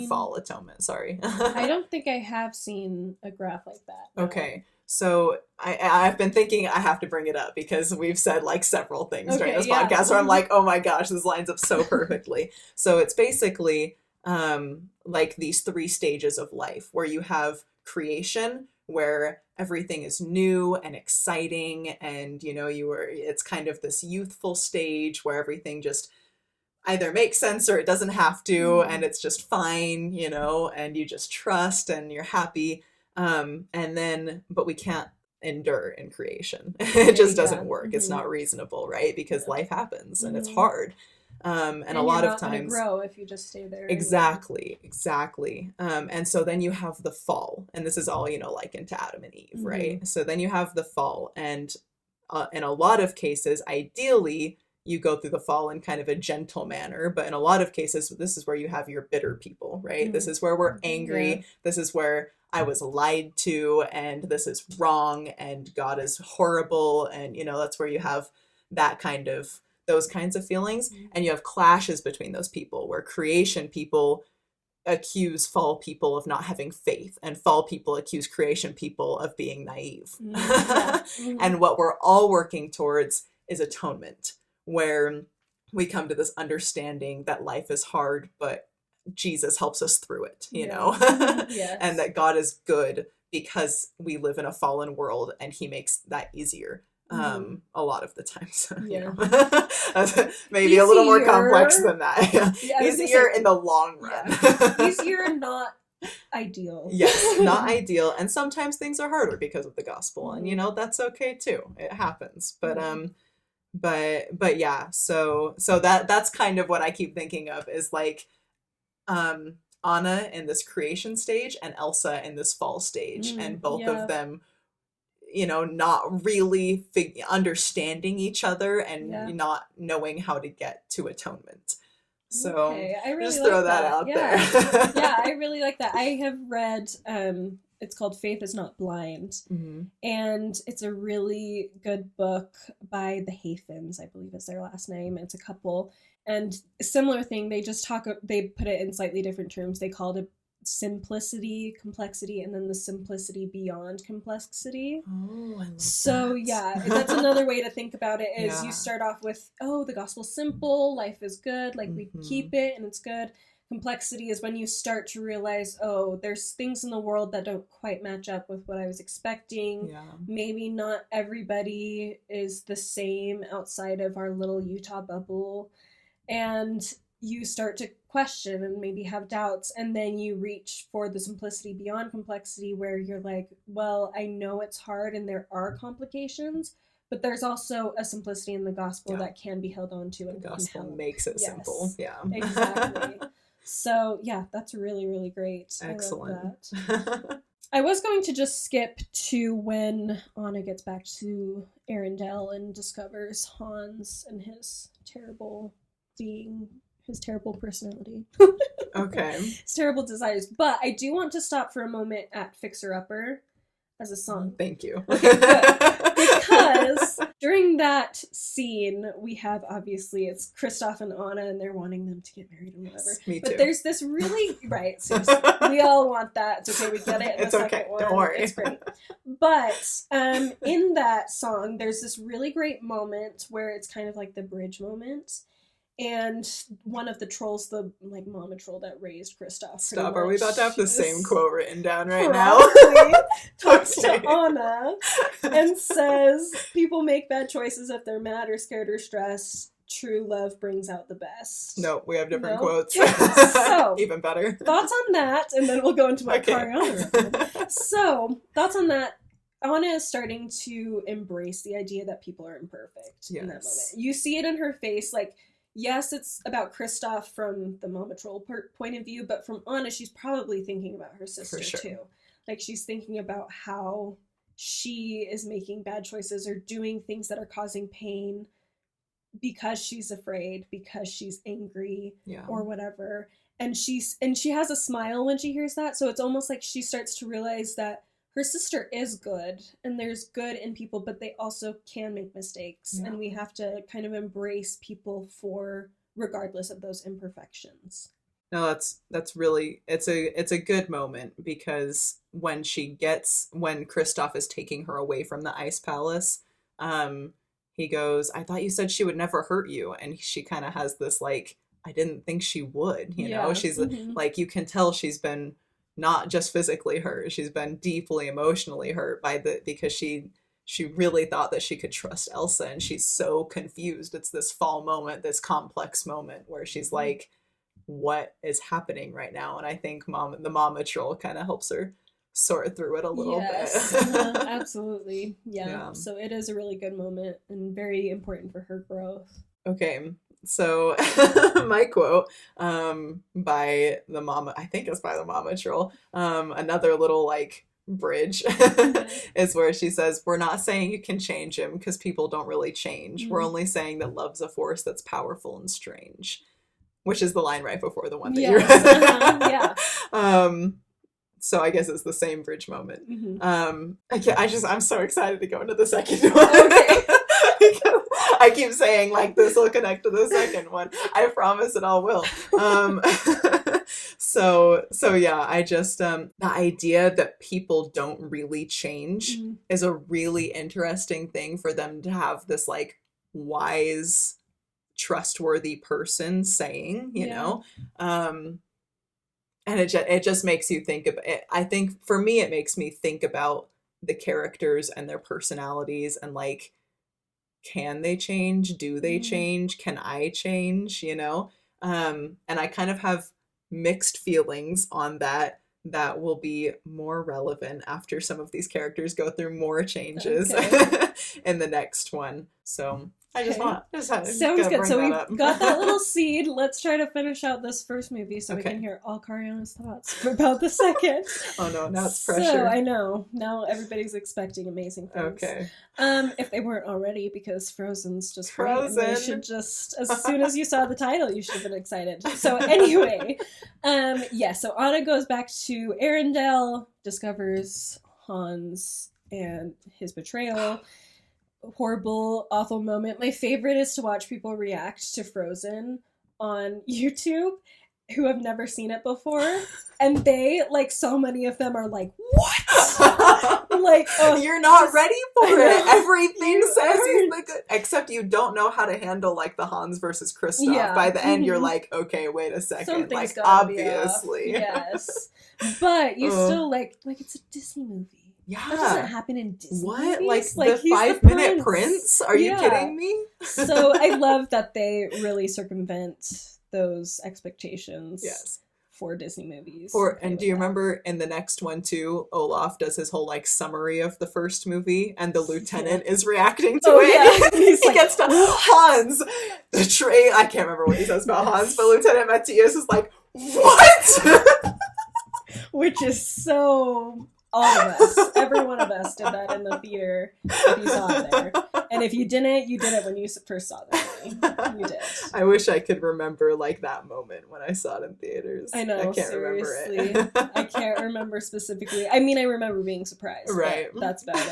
fall atonement. Sorry. I don't think I have seen a graph like that. No. Okay. So I've been thinking I have to bring it up because we've said like several things during this podcast where I'm like, oh my gosh, this lines up so perfectly. So it's basically like these 3 stages of life where you have creation, where everything is new and exciting, and it's kind of this youthful stage where everything just either makes sense or it doesn't have to, and it's just fine, and you just trust and you're happy. But we can't endure in creation. It just doesn't work. It's not reasonable, right? Because life happens and it's hard. And a lot of times you're not gonna grow if you just stay there. Exactly. And so then you have the fall, and this is all, like into Adam and Eve, right? So then you have the fall, and in a lot of cases, ideally, you go through the fall in kind of a gentle manner, but in a lot of cases, this is where you have your bitter people, right? This is where we're angry. Yeah. This is where I was lied to, and this is wrong, and God is horrible, and that's where you have those kinds of feelings, and you have clashes between those people where creation people accuse fall people of not having faith, and fall people accuse creation people of being naive. And what we're all working towards is atonement, where we come to this understanding that life is hard, but Jesus helps us through it, Yes. And that God is good because we live in a fallen world, and he makes that easier. A lot of the times. Maybe a little more complex than that. Easier in the long run. Easier, not ideal. Yes, not ideal. And sometimes things are harder because of the gospel, and that's okay too. It happens. But yeah, so that's kind of what I keep thinking of is like Anna in this creation stage and Elsa in this fall stage, and both of them, you know, not really understanding each other and not knowing how to get to atonement. So okay. I really just like throw that out there. Yeah, I really like that. I have read, it's called Faith is Not Blind, and it's a really good book by the Haythens, I believe is their last name. It's a couple, and a similar thing. They put it in slightly different terms. They called it simplicity, complexity, and then the simplicity beyond complexity. Oh, I love so that. That's another way to think about it, is you start off with, oh, the gospel's simple, life is good, like we keep it and it's good. Complexity is when you start to realize, oh, there's things in the world that don't quite match up with what I was expecting. Maybe not everybody is the same outside of our little Utah bubble, and you start to question and maybe have doubts, and then you reach for the simplicity beyond complexity, where you're like, well, I know it's hard and there are complications, but there's also a simplicity in the gospel that can be held on to, and the gospel makes it simple. Exactly. So that's really, really great. Excellent. I love that. I was going to just skip to when Anna gets back to Arendelle and discovers Hans and his terrible being, his terrible personality. Okay. His terrible desires. But I do want to stop for a moment at Fixer Upper as a song. Thank you. Okay, good. Because during that scene, we have, obviously, it's Kristoff and Anna, and they're wanting them to get married and whatever. Me too. But there's this really, right, seriously, we all want that. It's okay, we get it in it's the okay, second one. Don't worry. It's great. But in that song, there's this really great moment where it's kind of like the bridge moment. And one of the trolls, the mama troll that raised Kristoff. Stop, are we about to have the same quote written down right now? now? Talks to Anna and says, people make bad choices if they're mad or scared or stressed. True love brings out the best. No, we have different quotes. So, even better. Thoughts on that, and then we'll go into my Cariana. So, thoughts on that. Anna is starting to embrace the idea that people are imperfect in that moment. You see it in her face, yes, it's about Kristoff from the Mama Troll point of view, but from Anna, she's probably thinking about her sister too. She's thinking about how she is making bad choices or doing things that are causing pain because she's afraid, because she's angry, or whatever. And she has a smile when she hears that, so it's almost like she starts to realize that her sister is good, and there's good in people, but they also can make mistakes, and we have to kind of embrace people regardless of those imperfections. No, that's really, it's a good moment, because when Kristoff is taking her away from the ice palace, he goes, I thought you said she would never hurt you, and she kind of has this I didn't think she would, you know, she's you can tell she's been not just physically hurt, she's been deeply emotionally hurt because she really thought that she could trust Elsa, and she's so confused. It's this fall moment, this complex moment where she's like, what is happening right now? And I think the mama troll kind of helps her sort through it a little bit. Absolutely. Yeah. So it is a really good moment and very important for her growth. Okay. So my quote by the mama, I think it's by the mama troll, another little bridge is where she says, we're not saying you can change him because people don't really change. We're only saying that love's a force that's powerful and strange, which is the line right before the one that you read. So I guess it's the same bridge moment. I'm so excited to go into the second one. I keep saying this will connect to the second one. I promise it all will. So I just the idea that people don't really change is a really interesting thing for them to have this wise, trustworthy person saying, you know. And it just makes you think about it. I think for me it makes me think about the characters and their personalities and can they change? Do they change? Can I change? You know? And I kind of have mixed feelings on that will be more relevant after some of these characters go through more changes in the next one. So I just Okay. want just had, Sounds gotta good. bring So that we've up. got that little seed. Let's try to finish out this first movie so we Okay. can hear all Kariana's thoughts about the second. Oh no, now it's So pressure. I know. Now everybody's expecting amazing things. Okay. If they weren't already, because Frozen's just great. And they Frozen. should just, as soon as you saw the title, you should have been excited. So anyway, so Anna goes back to Arendelle, discovers Hans and his betrayal. Horrible, awful moment. My favorite is to watch people react to Frozen on YouTube who have never seen it before. And they, like, so many of them are like, what? Like, oh, you're not ready for it. Everything You says he's aren't. the good, except you don't know how to handle like the Hans versus Kristoff. Yeah. By the end, you're Mhm. like, okay, wait a second, Something's like gotta be off. obviously, Yes. But you still like it's a Disney movie. That doesn't yeah. happen in Disney What? movies. Like the he's 5-minute prince? Are you Yeah. kidding me? So I love that they really circumvent those expectations. Yes. For Disney movies. And do you remember in the next one too, Olaf does his whole like summary of the first movie and the lieutenant is reacting to it. Yeah. He's he like, gets to Hans, the train. I can't remember what he says about Hans, but Lieutenant Matthias is like, what? which is so all of us. Every one of us did that in the theater if you saw it there. And if you didn't, you did it when you first saw the movie. You did. I wish I could remember like that moment when I saw it in theaters. I know, I can't seriously. remember it. I can't remember specifically. I mean, I remember being surprised. Right. But that's about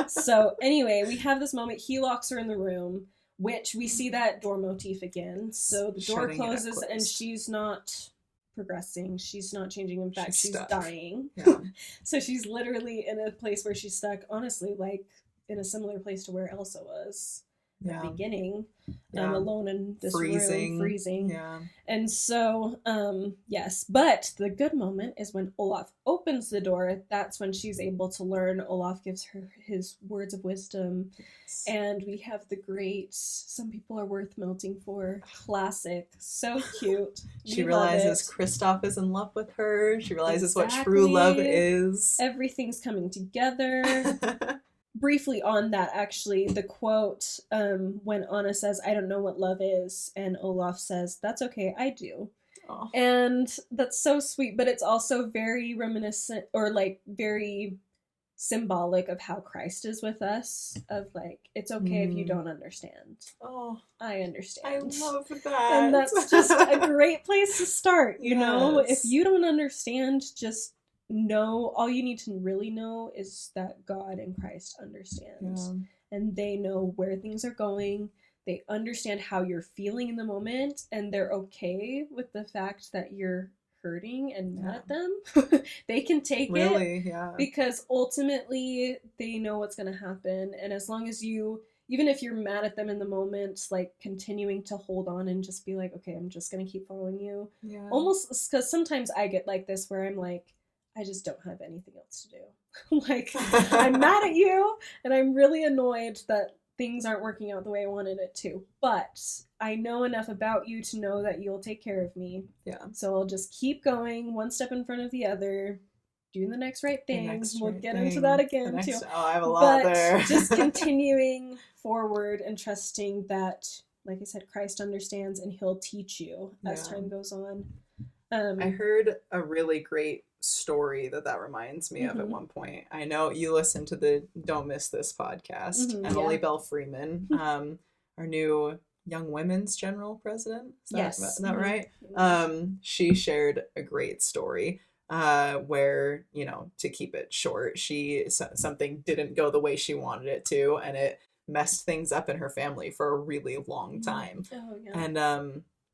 it. So anyway, we have this moment. He locks her in the room, which we see that door motif again. So the door Shutting it closes and closed. she's not progressing. She's not changing. In fact, she's stuck. dying. Yeah. So she's literally in a place where she's stuck, honestly, like in a similar place to where Elsa was at Yeah. the beginning. Yeah. Alone in this Freezing. room, freezing. Yeah. And so, yes. But the good moment is when Olaf opens the door. That's when she's able to learn. Olaf gives her his words of wisdom. And we have the great, some people are worth melting for, classic. So cute. She We love realizes it. Kristoff is in love with her. She realizes what true love Exactly. is. Everything's coming together. Briefly on that, actually, the quote when Anna says, I don't know what love is, and Olaf says, that's okay, I do. Oh. And that's so sweet, but it's also very reminiscent, or like very symbolic of how Christ is with us, of like, it's okay if you don't understand. Oh, I I understand. love that. And that's just a great place to start, you know? If Yes. you don't understand, just know, all you need to really know is that God and Christ understand. Yeah. And they know where things are going. They understand how you're feeling in the moment, and they're okay with the fact that you're hurting and mad at them. They can take it. Really, yeah. Because ultimately they know what's going to happen. And as long as you, even if you're mad at them in the moment, like continuing to hold on and just be like, okay, I'm just going to keep following you. Yeah. Almost, because sometimes I get like this where I'm like, I just don't have anything else to do. Like, I'm mad at you and I'm really annoyed that things aren't working out the way I wanted it to. But I know enough about you to know that you'll take care of me. Yeah. So I'll just keep going one step in front of the other, doing the next right thing. We'll get into that again too. Oh, I have a lot But there. just continuing forward and trusting that, like I said, Christ understands and he'll teach you as Yeah. time goes on. I heard a really great story that reminds me of at one point. I know you listen to the Don't Miss This podcast. Emily Bell Freeman, our new Young Women's General President. Is that right? She shared a great story where, you know, to keep it short, something didn't go the way she wanted it to, and it messed things up in her family for a really long time. Oh, yeah.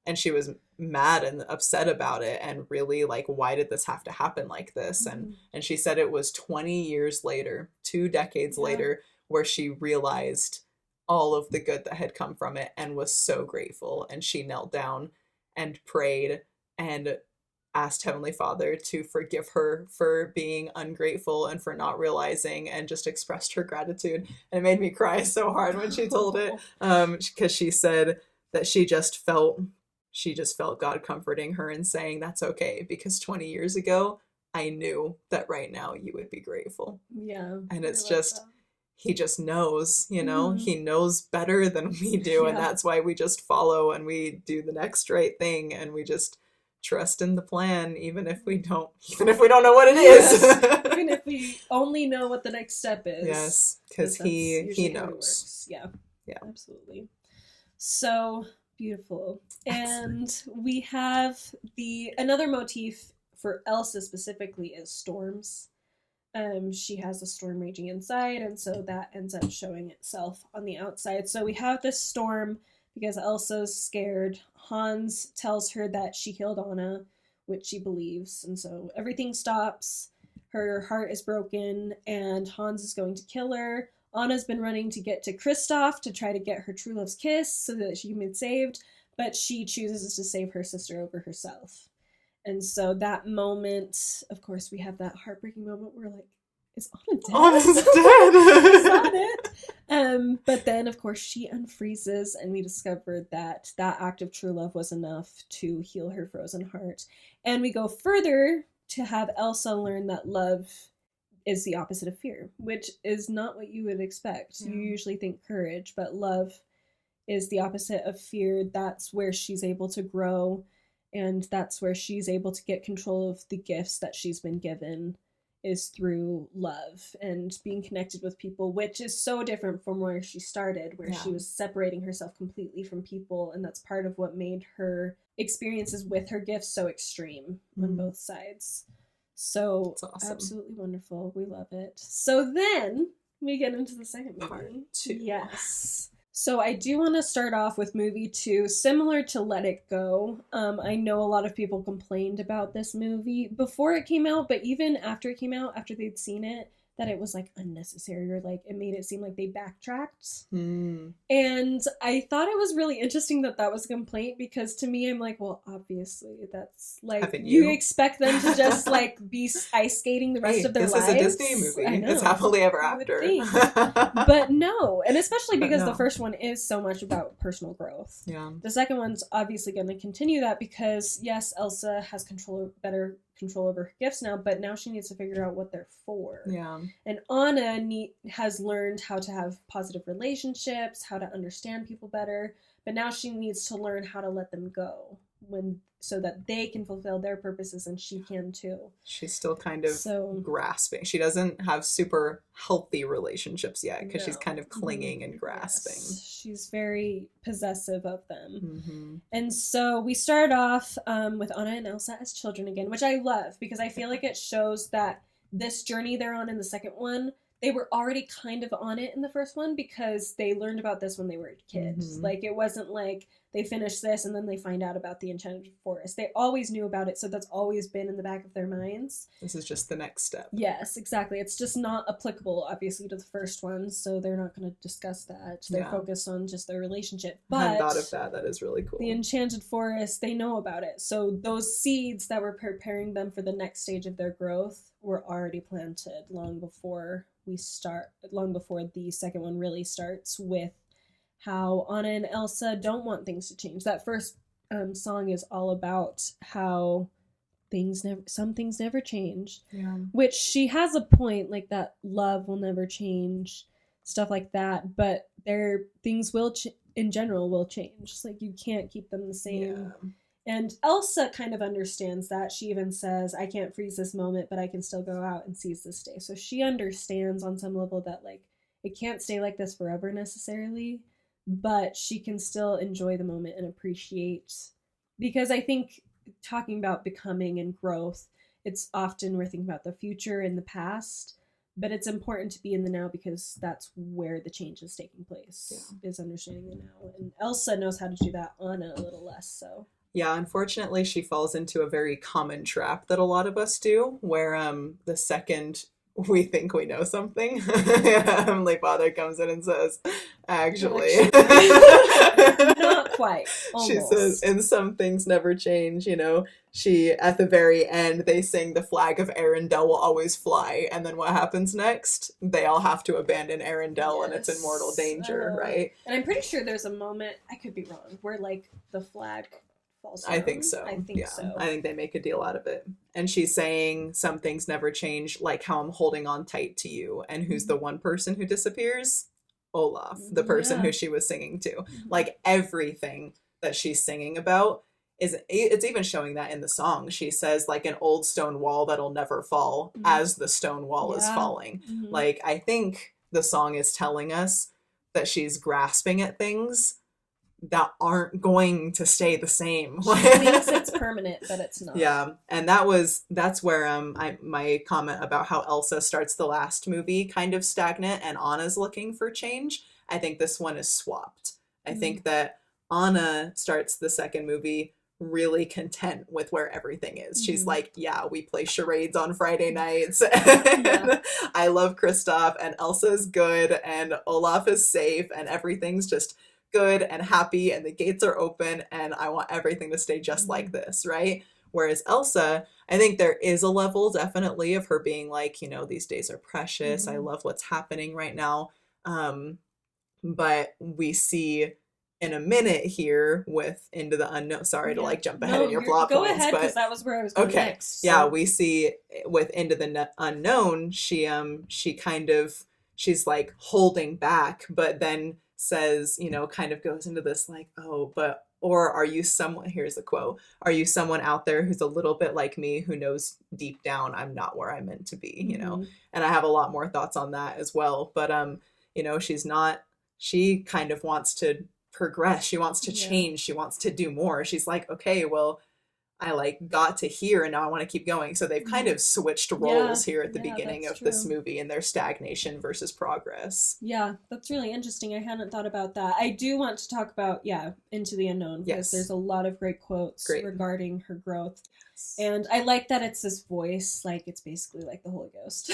And she was mad and upset about it, and really like, why did this have to happen like this? And she said it was 20 years later, 2 decades later, where she realized all of the good that had come from it and was so grateful. And she knelt down and prayed and asked Heavenly Father to forgive her for being ungrateful and for not realizing, and just expressed her gratitude. And it made me cry so hard when she told it, because she said that she just felt God comforting her and saying, that's okay, because 20 years ago, I knew that right now you would be grateful. Yeah. And it's just, he just knows, you know, Mhm. he knows better than we do, and Yeah. that's why we just follow and we do the next right thing, and we just trust in the plan, even if we don't know what it is. Yes. Even if we only know what the next step is. Yes, because that's he usually how it knows. works. Yeah. Yeah. Absolutely. So beautiful. And we have another motif for Elsa specifically is storms. She has a storm raging inside, and so that ends up showing itself on the outside. So we have this storm because Elsa's scared. Hans tells her that she killed Anna, which she believes, and so everything stops. Her heart is broken, and Hans is going to kill her. Anna's been running to get to Kristoff to try to get her true love's kiss so that she can be saved, but she chooses to save her sister over herself. And so that moment, of course, we have that heartbreaking moment where like, is Anna dead? Anna's dead. Is that it? But then, of course, she unfreezes, and we discovered that act of true love was enough to heal her frozen heart. And we go further to have Elsa learn that love is the opposite of fear, which is not what you would expect. You usually think courage, but love is the opposite of fear. That's where she's able to grow, and that's where she's able to get control of the gifts that she's been given, is through love and being connected with people, which is so different from where she started, where she was separating herself completely from people, and that's part of what made her experiences with her gifts so extreme on both sides. So awesome. Absolutely wonderful. We love it. So then we get into the second movie. Part 2. Yes. So I do want to start off with movie 2, similar to Let It Go. I know a lot of people complained about this movie before it came out, but even after it came out, after they'd seen it, that it was like unnecessary, or like it made it seem like they backtracked. And I thought it was really interesting that was a complaint, because to me, I'm like, well, obviously that's like, you expect them to just like be ice skating the rest of their lives. This is a Disney movie. It's happily ever after. But no, and especially because the first one is so much about personal growth. Yeah. The second one's obviously going to continue that, because yes, Elsa has better control over her gifts now, but now she needs to figure out what they're for. Yeah. And Anna has learned how to have positive relationships, how to understand people better, but now she needs to learn how to let them go so that they can fulfill their purposes, and she can too. She's still kind of grasping. She doesn't have super healthy relationships yet, because she's kind of clinging and grasping. Yes. She's very possessive of them. And so we start off with Anna and Elsa as children again, which I love, because I feel like it shows that this journey they're on in the second one, they were already kind of on it in the first one, because they learned about this when they were kids. Like, it wasn't like they finished this and then they find out about the Enchanted Forest. They always knew about it, so that's always been in the back of their minds. This is just the next step. Yes, exactly. It's just not applicable, obviously, to the first one, so they're not going to discuss that. They're focused on just their relationship. But I hadn't thought of that. That is really cool. The Enchanted Forest, they know about it. So those seeds that were preparing them for the next stage of their growth were already planted long before the second one really starts, with how Anna and Elsa don't want things to change. That first song is all about how some things never change. Yeah. Which she has a point, like that love will never change, stuff like that. But things in general will change. Like, you can't keep them the same. Yeah. And Elsa kind of understands that. She even says, I can't freeze this moment, but I can still go out and seize this day. So she understands on some level that, like, it can't stay like this forever necessarily, but she can still enjoy the moment and appreciate. Because I think talking about becoming and growth, it's often we're thinking about the future and the past, but it's important to be in the now, because that's where the change is taking place, is understanding the now. And Elsa knows how to do that, Anna a little less so. Yeah, unfortunately, she falls into a very common trap that a lot of us do, where the second we think we know something, Heavenly Father comes in and says, actually. Not quite. Almost. She says, and some things never change, you know. At the very end, they sing the flag of Arendelle will always fly, and then what happens next? They all have to abandon Arendelle, and it's in mortal danger, right? And I'm pretty sure there's a moment, I could be wrong, where, like, the flag falls I down. think so. I think yeah. so. I think they make a deal out of it. And she's saying some things never change, like how I'm holding on tight to you. And who's the one person who disappears? Olaf, the person Yeah. who she was singing to. Like everything that she's singing about is, it's even showing that in the song. She says like an old stone wall that'll never fall as the stone wall is falling. Like I think the song is telling us that she's grasping at things that aren't going to stay the same. She thinks it's permanent, but it's not. Yeah, and that's where my comment about how Elsa starts the last movie kind of stagnant and Anna's looking for change. I think this one is swapped. I think that Anna starts the second movie really content with where everything is. She's like, yeah, we play charades on Friday nights. And I love Kristoff, and Elsa's good, and Olaf is safe, and everything's just good and happy, and the gates are open, and I want everything to stay just like this, right? Whereas Elsa, I think there is a level definitely of her being like, you know, these days are precious. I love what's happening right now. But we see in a minute here with Into the Unknown. Sorry to like jump ahead in your plot go points, ahead, but because that was where I was going next. So. yeah, we see with Into the Unknown, she kind of, she's like holding back, but then says, you know, kind of goes into this like, oh, but, or are you someone, here's the quote, are you someone out there who's a little bit like me, who knows deep down I'm not where I'm meant to be, you know? And I have a lot more thoughts on that as well, but you know, she kind of wants to progress, she wants to change, she wants to do more. She's like, okay, well, I like got to here and now I want to keep going. So they've kind of switched roles here at the beginning of this movie, and their stagnation versus progress. Yeah, that's really interesting. I hadn't thought about that. I do want to talk about, Into the Unknown, because there's a lot of great quotes regarding her growth. And I like that it's this voice, like it's basically like the Holy Ghost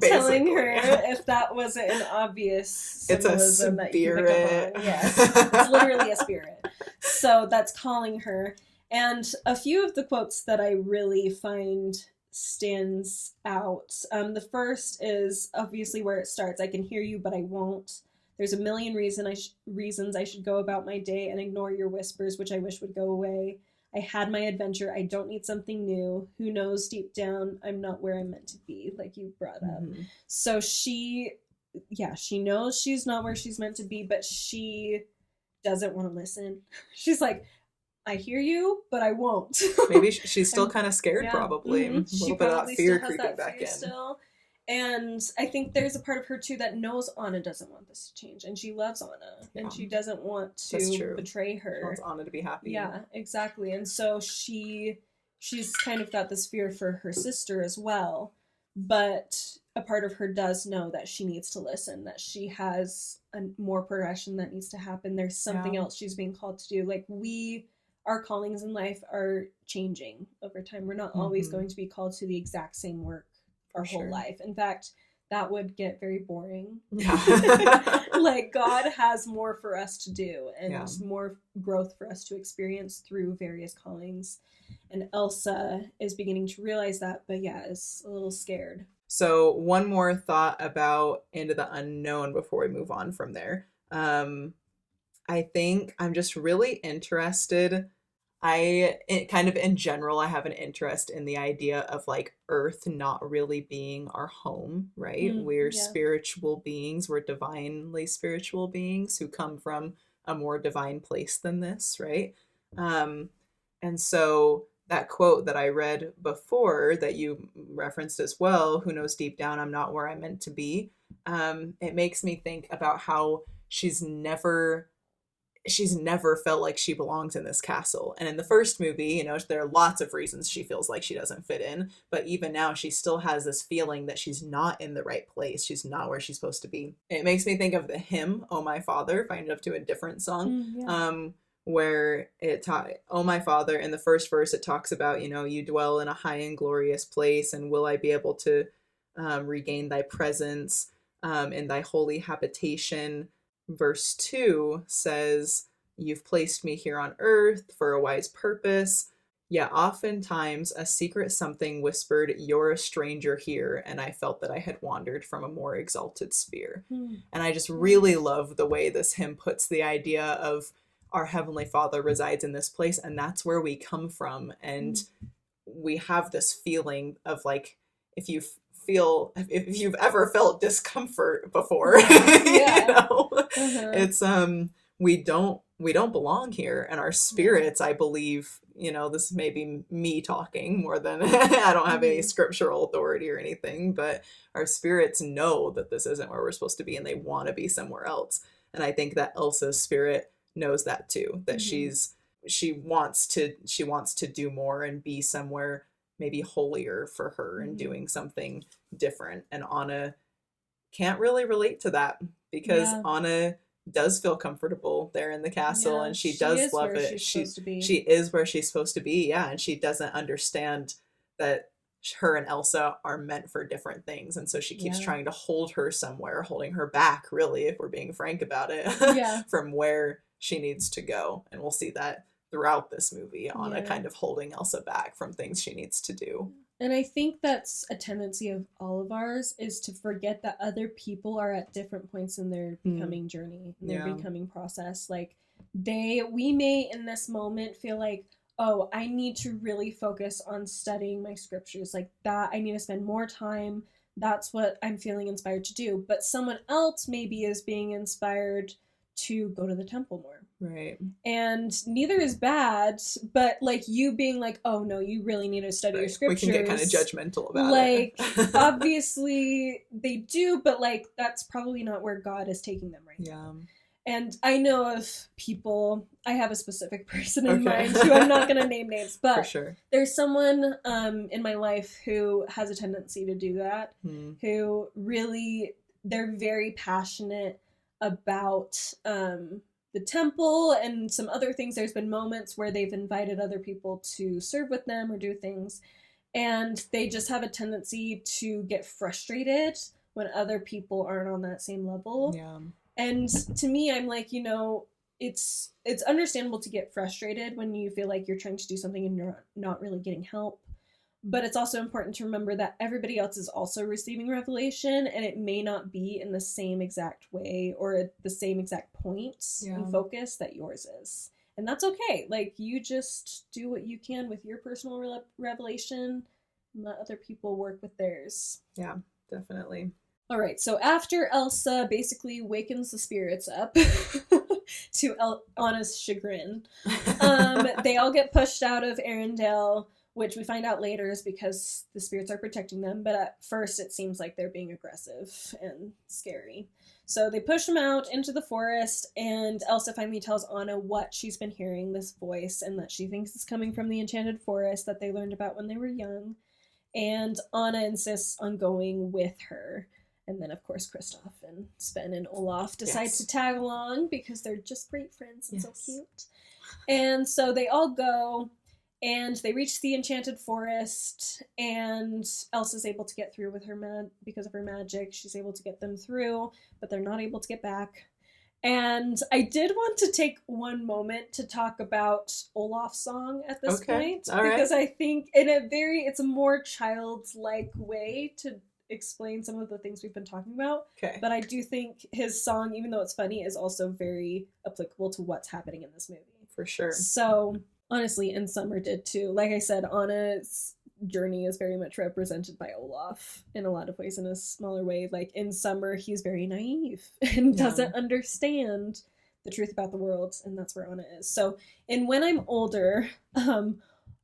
telling her, if that wasn't an obvious symbolism that you can pick up on. Yes, it's literally a spirit. So that's calling her. And a few of the quotes that I really find stands out. The first is obviously where it starts. I can hear you, but I won't. There's a million reasons I should go about my day and ignore your whispers, which I wish would go away. I had my adventure. I don't need something new. Who knows deep down I'm not where I'm meant to be, like you brought up. So she knows she's not where she's meant to be, but she doesn't want to listen. She's like, I hear you, but I won't. Maybe she's still kind of scared, probably. A little bit of that fear creeping back in. Still. And I think there's a part of her, too, that knows Anna doesn't want this to change. And she loves Anna. And she doesn't want to betray her. She wants Anna to be happy. Yeah, exactly. And so she's kind of got this fear for her sister as well. But a part of her does know that she needs to listen, that she has more progression that needs to happen. There's something else she's being called to do. Like, our callings in life are changing over time. We're not always going to be called to the exact same work our whole life. In fact, that would get very boring. Like, God has more for us to do and more growth for us to experience through various callings. And Elsa is beginning to realize that, but is a little scared. So one more thought about Into the Unknown before we move on from there. I think I'm just really interested. In general, I have an interest in the idea of like Earth not really being our home, right? We're spiritual beings. We're divinely spiritual beings who come from a more divine place than this, right? And so that quote that I read before that you referenced as well, who knows deep down I'm not where I'm meant to be. It makes me think about how she's never felt like she belongs in this castle. And in the first movie, you know, there are lots of reasons she feels like she doesn't fit in, but even now she still has this feeling that she's not in the right place. She's not where she's supposed to be. It makes me think of the hymn, Oh My Father, if I ended up to a different song, where Oh My Father, in the first verse, it talks about, you know, you dwell in a high and glorious place, and will I be able to regain thy presence in thy holy habitation. Verse 2 says, you've placed me here on earth for a wise purpose. Yet oftentimes a secret something whispered, you're a stranger here, and I felt that I had wandered from a more exalted sphere. And I just really love the way this hymn puts the idea of our Heavenly Father resides in this place, and that's where we come from. And we have this feeling of like, if you've ever felt discomfort before, it's we don't belong here. And our spirits, I believe, this may be me talking more than I don't have any scriptural authority or anything, but our spirits know that this isn't where we're supposed to be, and they want to be somewhere else. And I think that Elsa's spirit knows that too, that she wants to do more and be somewhere maybe holier for her and doing something different. And Anna can't really relate to that, because Anna does feel comfortable there in the castle, and she does love it. She is where she's supposed to be, and she doesn't understand that her and Elsa are meant for different things, and so she keeps trying to hold her somewhere, holding her back, really, if we're being frank about it, from where she needs to go. And we'll see that throughout this movie, Anna kind of holding Elsa back from things she needs to do. And I think that's a tendency of all of ours, is to forget that other people are at different points in their becoming journey, in their becoming process. Like, we may in this moment feel like, oh, I need to really focus on studying my scriptures, like that. I need to spend more time. That's what I'm feeling inspired to do. But someone else maybe is being inspired to go to the temple more. Right. And neither is bad, but like you being like, oh no, you really need to study your scriptures. We can get kind of judgmental about it. Like, obviously they do, but like that's probably not where God is taking them right now. And I know of people, I have a specific person in mind who I'm not going to name names, but for sure. There's someone in my life who has a tendency to do that, who really, they're very passionate about the temple and some other things. There's been moments where they've invited other people to serve with them or do things, and they just have a tendency to get frustrated when other people aren't on that same level. Yeah. And to me, I'm like, it's understandable to get frustrated when you feel like you're trying to do something and you're not really getting help. But it's also important to remember that everybody else is also receiving revelation, and it may not be in the same exact way or at the same exact point and focus that yours is. And that's okay. Like, you just do what you can with your personal revelation and let other people work with theirs. Yeah, definitely. All right, so after Elsa basically wakens the spirits up to Anna's chagrin, they all get pushed out of Arendelle, which we find out later is because the spirits are protecting them, but at first it seems like they're being aggressive and scary. So they push them out into the forest, and Elsa finally tells Anna what she's been hearing, this voice, and that she thinks it's coming from the enchanted forest that they learned about when they were young. And Anna insists on going with her. And then, of course, Kristoff and Sven and Olaf decide to tag along because they're just great friends and so cute. And so they all go, and they reach the enchanted forest, and Elsa's able to get through with her because of her magic. She's able to get them through, but they're not able to get back. And I did want to take one moment to talk about Olaf's song at this point, because I think it's a more childlike way to explain some of the things we've been talking about. But I do think his song, even though it's funny, is also very applicable to what's happening in this movie. For sure. So, honestly, and Summer did too. Like I said, Anna's journey is very much represented by Olaf in a lot of ways, in a smaller way. Like in Summer, he's very naive and doesn't understand the truth about the world, and that's where Anna is. So in When I'm Older,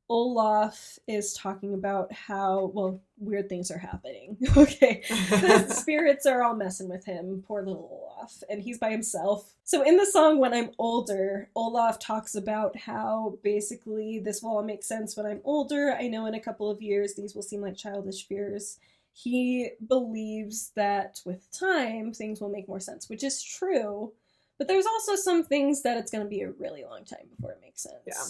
Olaf is talking about how, weird things are happening. The spirits are all messing with him, poor little Olaf, and he's by himself. So in the song When I'm Older, Olaf talks about how basically this will all make sense when I'm older. I know in a couple of years these will seem like childish fears. He believes that with time things will make more sense, which is true, but there's also some things that it's going to be a really long time before it makes sense. Yeah.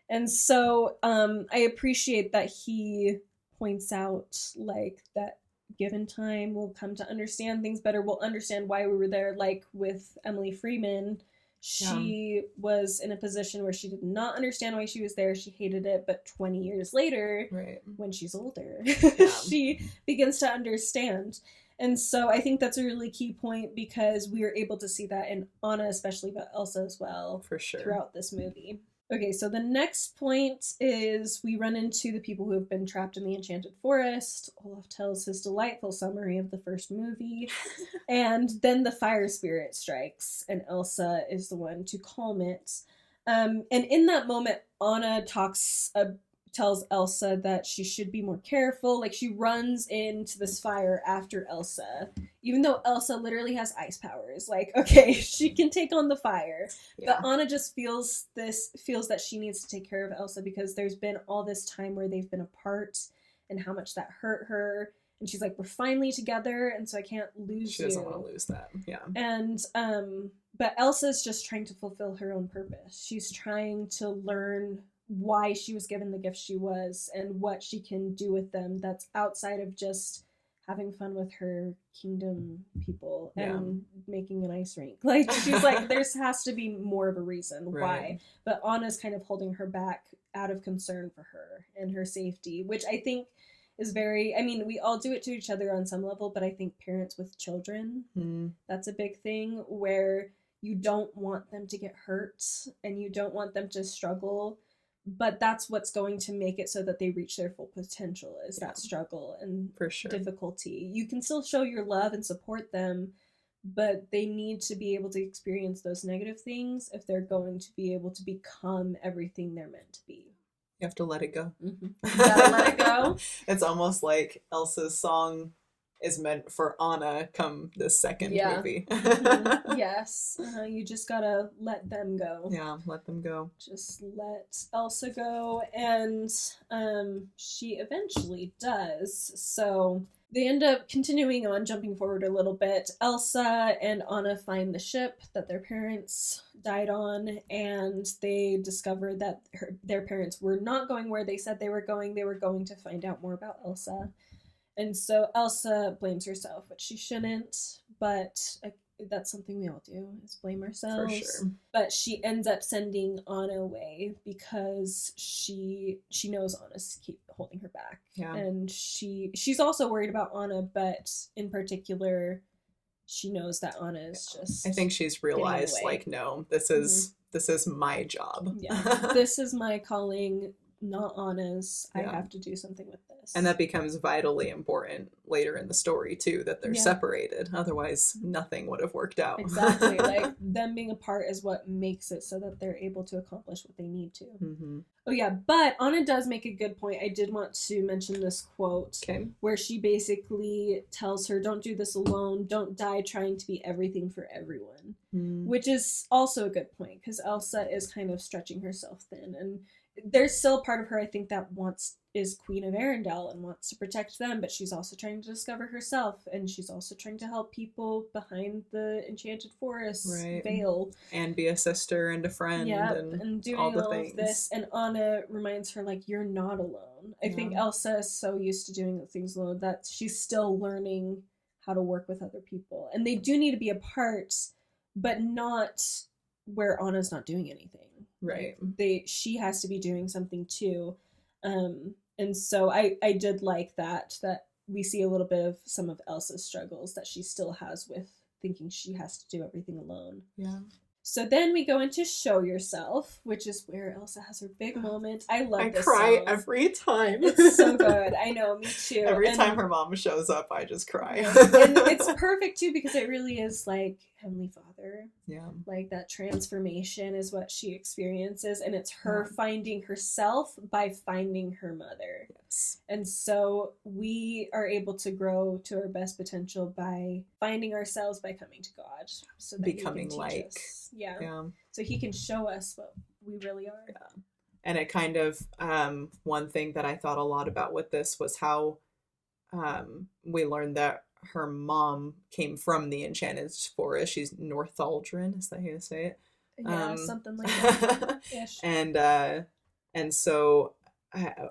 And so I appreciate that he points out, like, that given time, we'll come to understand things better. We'll understand why we were there. Like with Emily Freeman, she was in a position where she did not understand why she was there. She hated it. But 20 years later, when she's older, she begins to understand. And so I think that's a really key point because we are able to see that in Anna especially, but Elsa as well, for sure, throughout this movie. Okay, so the next point is we run into the people who have been trapped in the Enchanted Forest. Olaf tells his delightful summary of the first movie. And then the fire spirit strikes, and Elsa is the one to calm it. And in that moment, Anna tells Elsa that she should be more careful. Like, she runs into this fire after Elsa, even though Elsa literally has ice powers. Like, okay, she can take on the fire. yeah. But Anna just feels that she needs to take care of Elsa because there's been all this time where they've been apart and how much that hurt her. And she's like, we're finally together, and so I can't lose She doesn't want to lose that. Yeah. And but Elsa's just trying to fulfill her own purpose. She's trying to learn why she was given the gift she was and what she can do with them that's outside of just having fun with her kingdom people and making an ice rink. Like, she's like, there has to be more of a reason why. But Anna's kind of holding her back out of concern for her and her safety, which I think is very, I mean, we all do it to each other on some level, but I think parents with children, that's a big thing where you don't want them to get hurt and you don't want them to struggle, but that's what's going to make it so that they reach their full potential is that struggle and for sure difficulty. You can still show your love and support them, but they need to be able to experience those negative things if they're going to be able to become everything they're meant to be. You have to let it go. You gotta let it go. It's almost like Elsa's song is meant for Anna come the second movie. Yes. You just gotta let them go. Yeah, let them go. Just let Elsa go. And she eventually does. So they end up continuing on, jumping forward a little bit. Elsa and Anna find the ship that their parents died on, and they discover that their parents were not going where they said they were going. They were going to find out more about Elsa. And so Elsa blames herself, which she shouldn't, but that's something we all do, is blame ourselves. For sure. But she ends up sending Anna away because she knows Anna's keep holding her back. Yeah. And she's also worried about Anna, but in particular, she knows that Anna is just, I think she's realized, like, no, this is my job. Yeah. This is my calling, not Anna's. I have to do something with this. And that becomes vitally important later in the story too, that they're separated. Otherwise, nothing would have worked out. Exactly. Like, them being apart is what makes it so that they're able to accomplish what they need to. Mm-hmm. Oh yeah, but Anna does make a good point. I did want to mention this quote where she basically tells her, don't do this alone, don't die trying to be everything for everyone. Which is also a good point, because Elsa is kind of stretching herself thin, and there's still a part of her, I think, that is Queen of Arendelle and wants to protect them, but she's also trying to discover herself, and she's also trying to help people behind the Enchanted Forest veil. And be a sister and a friend and doing all of this. And Anna reminds her, like, you're not alone. I think Elsa is so used to doing things alone that she's still learning how to work with other people. And they do need to be apart, but not where Anna's not doing anything. Right. She has to be doing something too. And so I did like that we see a little bit of some of Elsa's struggles that she still has with thinking she has to do everything alone. Yeah. So then we go into Show Yourself, which is where Elsa has her big moment. I love this cry song. Every time. It's so good. I know, me too. Every time her mom shows up, I just cry. And it's perfect too, because it really is like Heavenly Father. Yeah. Like, that transformation is what she experiences, and it's her finding herself by finding her mother. Yes. And so we are able to grow to our best potential by finding ourselves, by coming to God. So that becoming He can teach like us. Yeah. So He can show us what we really are. Yeah. And it kind of, one thing that I thought a lot about with this was how we learned that her mom came from the Enchanted Forest. She's Northaldrin, is that how you say it? Yeah, something like that. Ish. And so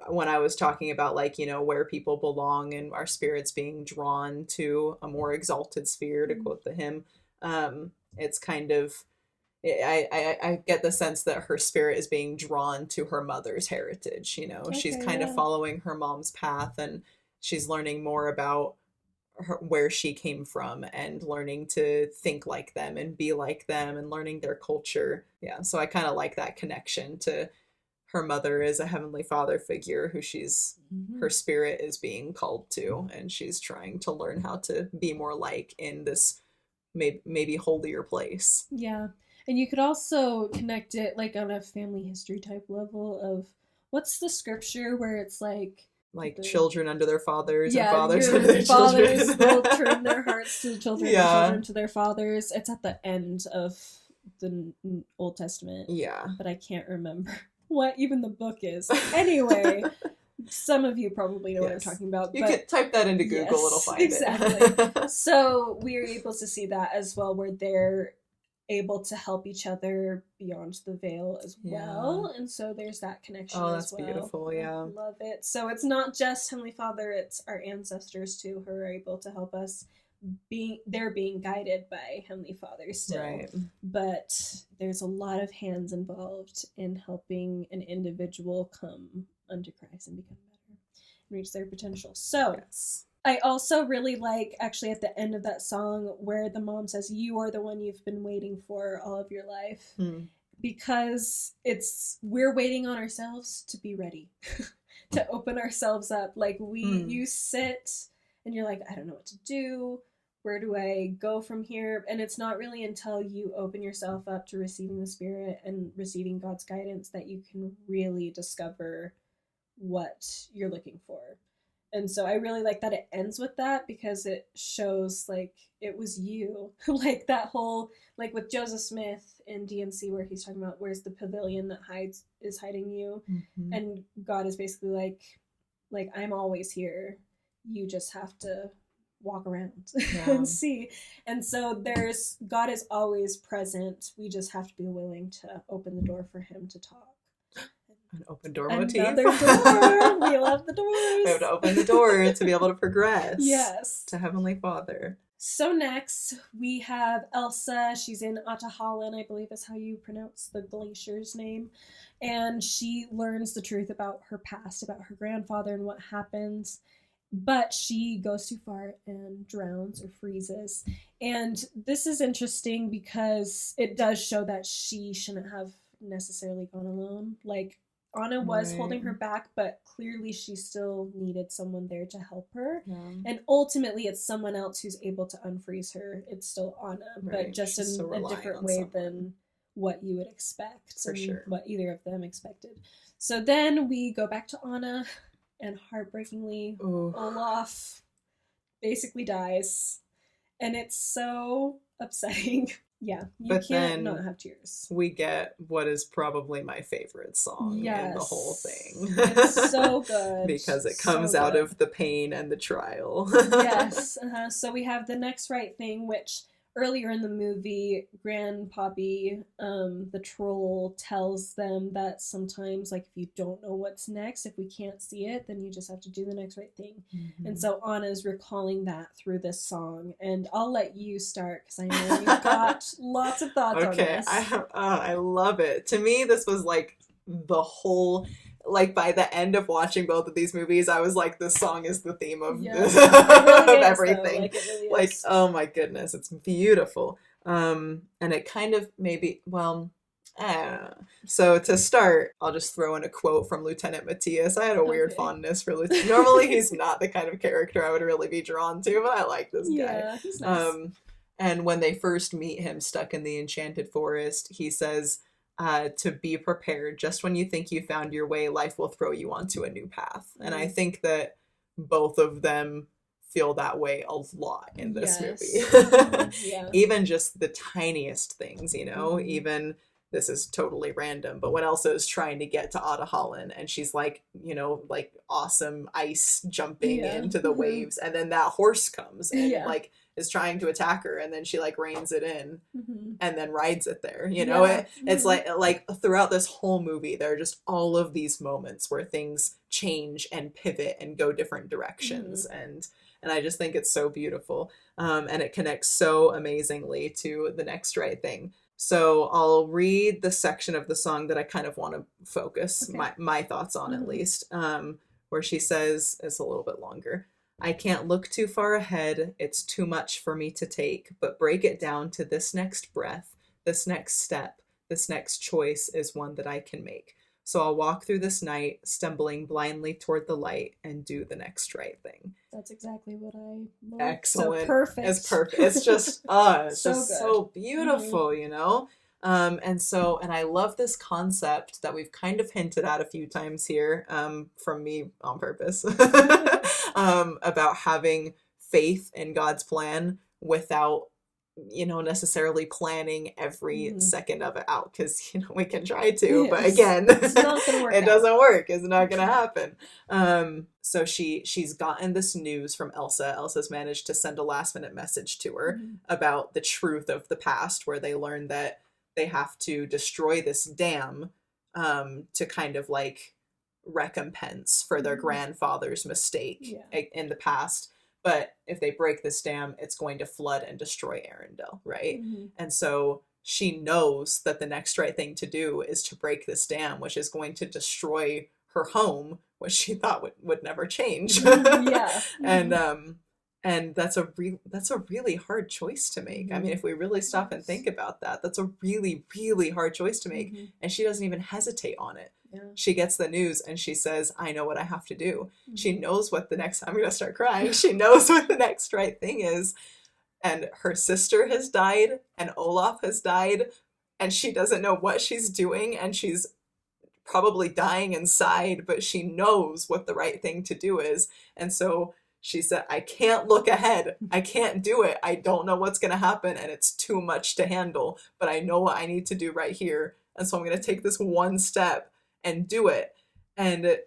when I was talking about, like, you know, where people belong and our spirits being drawn to a more exalted sphere, to quote the hymn, it's kind of, I get the sense that her spirit is being drawn to her mother's heritage. You know, she's kind of following her mom's path, and she's learning more about where she came from and learning to think like them and be like them and learning their culture. Yeah, so I kind of like that connection to her mother as a heavenly father figure who her spirit is being called to, and she's trying to learn how to be more like in this maybe holier place. Yeah. And you could also connect it like on a family history type level of what's the scripture where it's like children under their fathers and yeah, fathers your under their fathers children. will turn their hearts to the children and children to their fathers. It's at the end of the Old Testament. Yeah. But I can't remember what even the book is. Anyway, some of you probably know what I'm talking about. You could type that into Google, it'll find it. So we are able to see that as well, where they're able to help each other beyond the veil as well. And so there's that connection as well. Beautiful, yeah. I love it. So it's not just Heavenly Father, it's our ancestors too who are able to help us. They're being guided by Heavenly Father still. Right. But there's a lot of hands involved in helping an individual come unto Christ and become better and reach their potential. So I also really like, actually, at the end of that song where the mom says, "You are the one you've been waiting for all of your life." Because we're waiting on ourselves to be ready, to open ourselves up. Like you sit and you're like, I don't know what to do. Where do I go from here? And it's not really until you open yourself up to receiving the Spirit and receiving God's guidance that you can really discover what you're looking for. And so I really like that it ends with that, because it shows like it was you. Like that whole, like with Joseph Smith in DMC where he's talking about where's the pavilion that is hiding you. And God is basically like I'm always here. You just have to walk around and see. And so God is always present. We just have to be willing to open the door for him to talk. An open door motif. Another door. We love the doors. We have to open the door to be able to progress. Yes. To Heavenly Father. So next we have Elsa. She's in Atahalan, I believe is how you pronounce the glacier's name. And she learns the truth about her past, about her grandfather and what happens. But she goes too far and drowns or freezes. And this is interesting because it does show that she shouldn't have necessarily gone alone. Like, Anna was holding her back, but clearly she still needed someone there to help her. And ultimately it's someone else who's able to unfreeze her. It's still Anna, but just in a different way than what you would expect. For sure. What either of them expected. So then we go back to Anna, and heartbreakingly, Olaf basically dies. And it's so upsetting. Yeah, you can't not have tears. We get what is probably my favorite song in the whole thing. It's so good. Because it comes out of the pain and the trial. Yes. So we have The Next Right Thing, which earlier in the movie, Grandpappy, the troll, tells them that sometimes, like, if you don't know what's next, if we can't see it, then you just have to do the next right thing. And so Anna's recalling that through this song. And I'll let you start, because I know you've got lots of thoughts on this. I love it. To me, this was like the whole... Like, by the end of watching both of these movies, I was like, this song is the theme of, of everything. Like, oh my goodness, it's beautiful. And it kind of maybe, well, so to start, I'll just throw in a quote from Lieutenant Matthias. I had a weird fondness for Lieutenant. Normally, he's not the kind of character I would really be drawn to, but I like this guy. Yeah, he's nice. And when they first meet him stuck in the enchanted forest, he says... to be prepared. Just when you think you found your way, life will throw you onto a new path. And I think that both of them feel that way a lot in this movie. Even just the tiniest things, you know, even this is totally random, but when Elsa is trying to get to Atahalan and she's like, you know, like awesome ice jumping into the waves, and then that horse comes and like is trying to attack her, and then she like reins it in and then rides it there, you know. It's like throughout this whole movie there are just all of these moments where things change and pivot and go different directions, and I just think it's so beautiful, and it connects so amazingly to The Next Right Thing. So I'll read the section of the song that I kind of want to focus my thoughts on, at least, where she says, it's a little bit longer. I can't look too far ahead, it's too much for me to take, but break it down to this next breath, this next step, this next choice is one that I can make. So I'll walk through this night, stumbling blindly toward the light, and do the next right thing. That's exactly what I want. Excellent. So perfect. It's perfect. It's just, it's So just good. so beautiful, you know? And I love this concept that we've kind of hinted at a few times here, from me on purpose, about having faith in God's plan without, necessarily planning every second of it out, because we can try to, but again, it's not gonna work it out. doesn't work. It's not gonna happen. So she's gotten this news from Elsa. Elsa's managed to send a last minute message to her about the truth of the past, where they learn that they have to destroy this dam, to kind of like recompense for their grandfather's mistake in the past. But if they break this dam, it's going to flood and destroy Arendelle, right? And so she knows that the next right thing to do is to break this dam, which is going to destroy her home, which she thought would never change. And that's a really hard choice to make. I mean, if we really stop and think about that, that's a really, really hard choice to make. And she doesn't even hesitate on it. She gets the news and she says, I know what I have to do. She knows what the next, I'm going to start crying. She knows what the next right thing is. And her sister has died and Olaf has died and she doesn't know what she's doing and she's probably dying inside, but she knows what the right thing to do is. And so she said, I can't look ahead. I can't do it. I don't know what's going to happen and it's too much to handle, but I know what I need to do right here. And so I'm going to take this one step and do it. And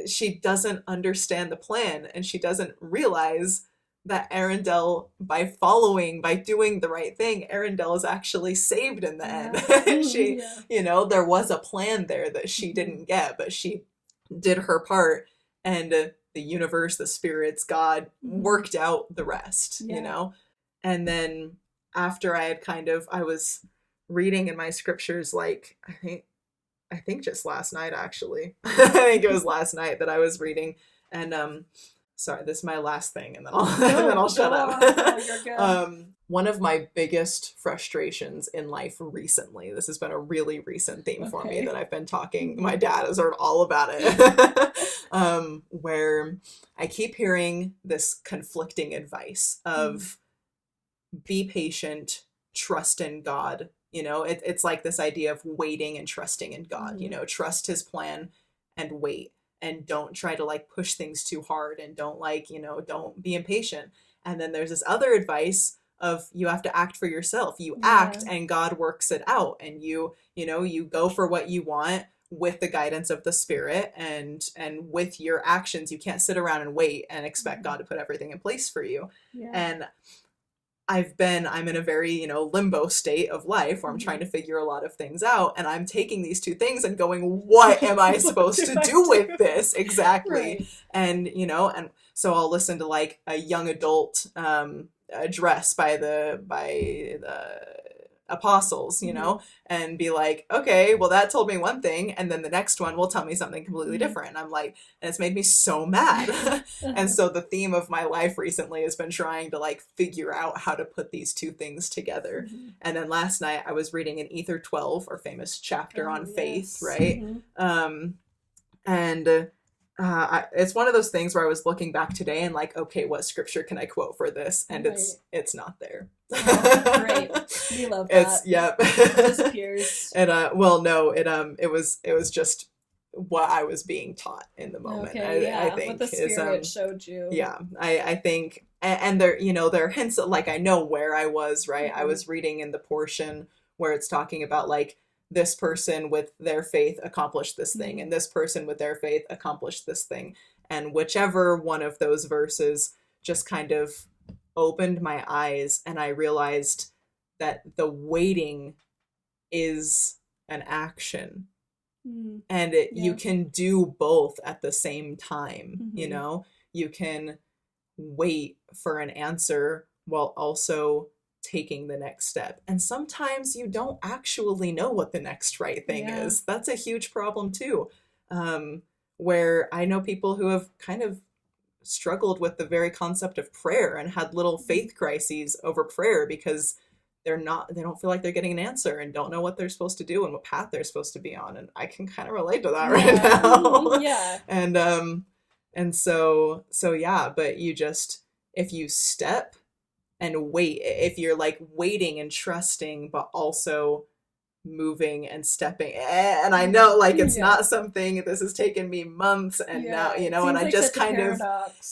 she doesn't understand the plan and she doesn't realize that Arendelle, by doing the right thing, Arendelle is actually saved in the end. She, there was a plan there that she didn't get, but she did her part and the universe, the spirits, God worked out the rest, And then after I was reading in my scriptures, like, I think just last night, actually. I think it was last night that I was reading. And sorry, this is my last thing, and then I'll shut up. You're good. One of my biggest frustrations in life recently, this has been a really recent theme for me that I've been talking, my dad has heard all about it, where I keep hearing this conflicting advice of be patient, trust in God. It's like this idea of waiting and trusting in God, trust his plan and wait and don't try to like push things too hard and don't don't be impatient. And then there's this other advice of you have to act for yourself. You act and God works it out and you go for what you want with the guidance of the spirit and with your actions. You can't sit around and wait and expect God to put everything in place for you. And I'm in a very, limbo state of life where I'm trying to figure a lot of things out. And I'm taking these two things and going, what am I supposed to do with this? Exactly. Right. And, and so I'll listen to like a young adult address by the apostles, and be like, okay, well, that told me one thing. And then the next one will tell me something completely different. And I'm like, and it's made me so mad. And so the theme of my life recently has been trying to like figure out how to put these two things together. And then last night I was reading in Ether 12, our famous chapter on faith, right? It's one of those things where I was looking back today and like, okay, what scripture can I quote for this? And it's not there. Oh, great. We love that. It disappears. And it was just what I was being taught in the moment. I think what the spirit showed you. Yeah, I think, and there there are hints that like I know where I was, right? I was reading in the portion where it's talking about like this person with their faith accomplished this thing and this person with their faith accomplished this thing, and whichever one of those verses just kind of opened my eyes and I realized that the waiting is an action and you can do both at the same time. You can wait for an answer while also taking the next step, and sometimes you don't actually know what the next right thing is. That's a huge problem too, where I know people who have kind of struggled with the very concept of prayer and had little faith crises over prayer because they don't feel like they're getting an answer and don't know what they're supposed to do and what path they're supposed to be on. And I can kind of relate to that right now. Yeah. And so yeah, but if you step and wait, if you're like waiting and trusting, but also moving and stepping, and I know like it's not something, this has taken me months and now, and I like just kind of,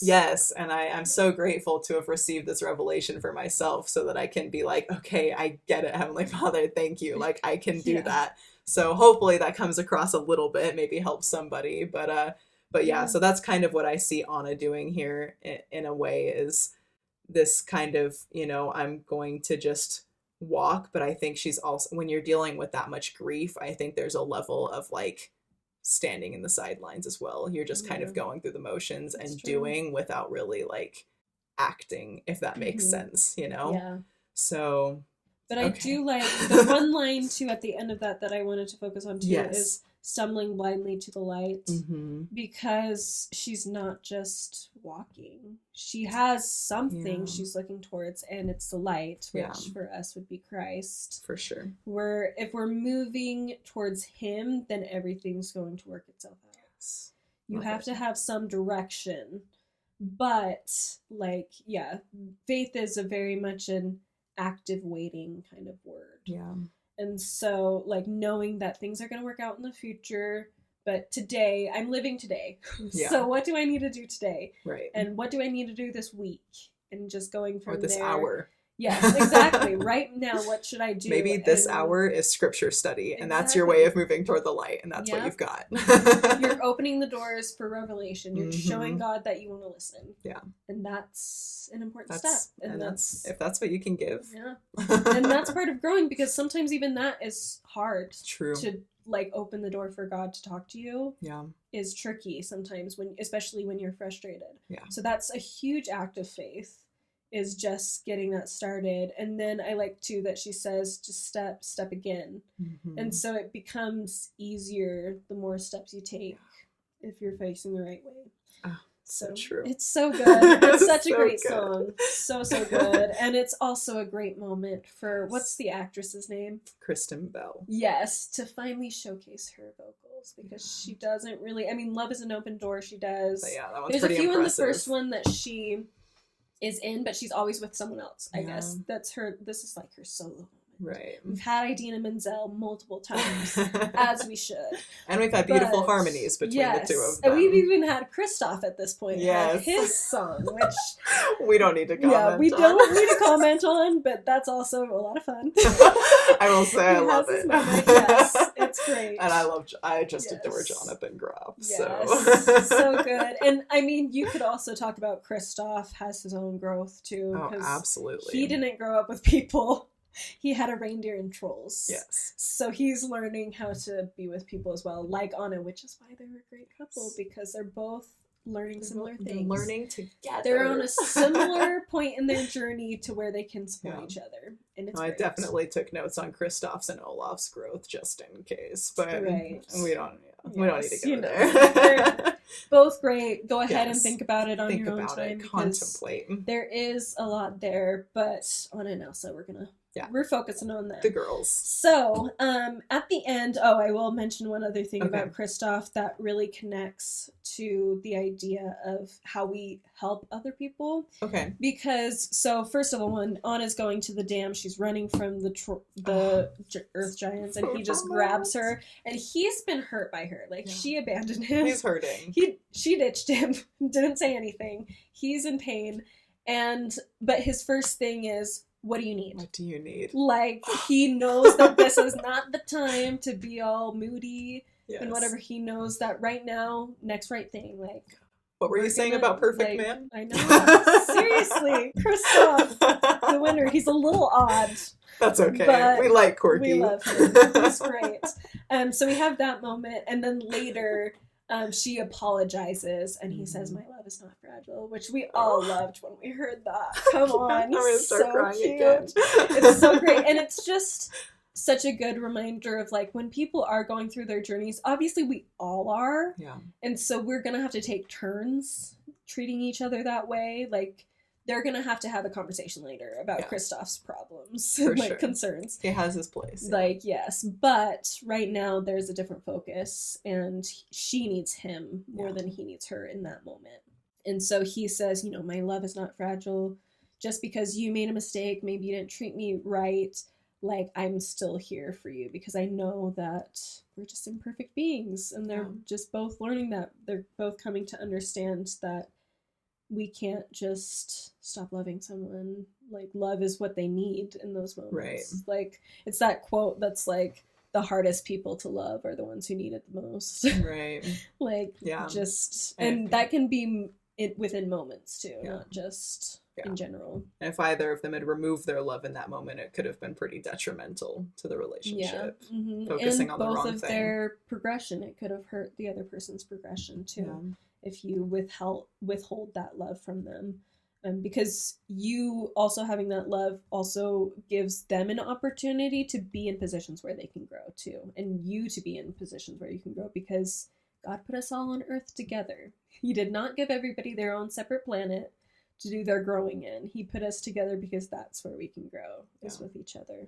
yes, and I'm so grateful to have received this revelation for myself so that I can be like, okay, I get it, Heavenly Father, thank you, like I can do that. So hopefully that comes across a little bit, maybe helps somebody, but yeah, so that's kind of what I see Anna doing here in a way, is this kind of, I'm going to just walk, but I think she's also, when you're dealing with that much grief, I think there's a level of like standing in the sidelines as well. You're just kind of going through the motions and doing without really like acting, if that makes sense, Yeah. So, but I do like the one line too at the end of that I wanted to focus on too, is stumbling blindly to the light, because she's not just walking. She has something she's looking towards, and it's the light, which for us would be Christ. For sure. If we're moving towards him, then everything's going to work itself out. Yes. You have to have some direction. But, like, faith is a very much an active waiting kind of word. Yeah. And so, like, knowing that things are going to work out in the future, but today, I'm living today. Yeah. So what do I need to do today? Right. And what do I need to do this week? And just going from there. Or this hour. Yes, exactly. Right now, what should I do? Maybe this hour is scripture study, and that's your way of moving toward the light, and that's what you've got. You're opening the doors for revelation. You're showing God that you want to listen. Yeah. And that's an important step. And that's if that's what you can give. Yeah. And that's part of growing, because sometimes even that is hard. True. To like open the door for God to talk to you. Yeah. Is tricky sometimes, especially when you're frustrated. Yeah. So that's a huge act of faith. Is just getting that started. And then I like too that she says just step again. And so it becomes easier the more steps you take if you're facing the right way. Oh, so true. It's so good. It's such a great song. So good. And it's also a great moment for, what's the actress's name? Kristen Bell. Yes, to finally showcase her vocals, because she doesn't really, Love is an Open Door, she does. But yeah, that one's There's pretty a few impressive. in the first one that she is in, but she's always with someone else, I guess. This is like her solo moment. Right. We've had Idina Menzel multiple times, as we should. And we've had beautiful harmonies between the two of them. And we've even had Christoph at this point. Yes. His song, which we don't need to comment on. Yeah, we don't need to comment on, but that's also a lot of fun. I will say I love it. Yes, it's great. And I just adore Jonathan Groff. Yes, so good. And you could also talk about Christoph has his own growth too. Oh, absolutely. He didn't grow up with people. He had a reindeer and trolls. Yes. So he's learning how to be with people as well, like Anna, which is why they're a great couple, because they're both learning similar things. Learning together. They're on a similar point in their journey to where they can support each other. And it's I definitely took notes on Christoph's and Olaf's growth just in case, but we don't need to go there. Both great. Go ahead and think about it on your own time. Contemplate. There is a lot there, but Anna and Elsa, we're focusing on them. The girls. So, at the end, I will mention one other thing about Christoph that really connects to the idea of how we help other people. Okay. Because, first of all, when Anna's going to the dam, she's running from the earth giants, and he just grabs her, and he's been hurt by her. Like, she abandoned him. He's hurting. She ditched him, didn't say anything. He's in pain, but his first thing is, what do you need? What do you need? Like, he knows that this is not the time to be all moody and whatever. He knows that right now, next right thing. Like, what were you saying about Perfect Man? I know. Seriously. Christoph, the winner. He's a little odd. That's okay. We like Corky. We love him. He's great. So we have that moment. And then later, she apologizes, and he says, "My love is not fragile," which we all loved when we heard that. Come on. I'm going to start crying cute. Again. It's so great. And it's just such a good reminder of, like, when people are going through their journeys, obviously we all are. Yeah. And so we're going to have to take turns treating each other that way, like they're gonna have to have a conversation later about Kristoff's problems and like concerns. He has his place. Like, yes, but right now there's a different focus, and she needs him more than he needs her in that moment. And so he says, you know, my love is not fragile. Just because you made a mistake, maybe you didn't treat me right, like, I'm still here for you because I know that we're just imperfect beings, and they're just both learning that. They're both coming to understand that we can't just stop loving someone. Like, love is what they need in those moments. Like, it's that quote that's like, the hardest people to love are the ones who need it the most. Like, just, and that can be within moments too, not just in general. And if either of them had removed their love in that moment, it could have been pretty detrimental to the relationship. Focusing on the wrong thing. And both of their progression, it could have hurt the other person's progression too. If you withhold that love from them. Because you also having that love also gives them an opportunity to be in positions where they can grow too. And you to be in positions where you can grow, because God put us all on earth together. He did not give everybody their own separate planet to do their growing in. He put us together because that's where we can grow, is with each other.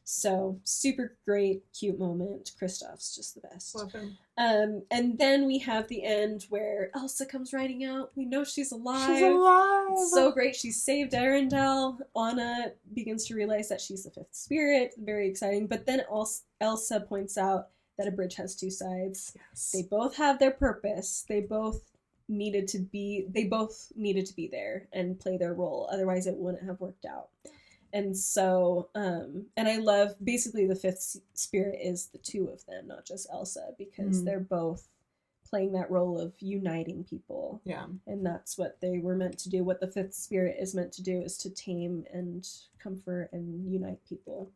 So, super great, cute moment. Kristoff's just the best. Love him. And then we have the end where Elsa comes riding out. We know she's alive. She's alive! It's so great. She saved Arendelle. Anna begins to realize that she's the fifth spirit. Very exciting. But then Elsa points out that a bridge has two sides. They both have their purpose. They both needed to be there and play their role. Otherwise, it wouldn't have worked out. And so, and I love, basically the fifth spirit is the two of them, not just Elsa, because they're both playing that role of uniting people. Yeah. And that's what they were meant to do. What the fifth spirit is meant to do is to tame and comfort and unite people.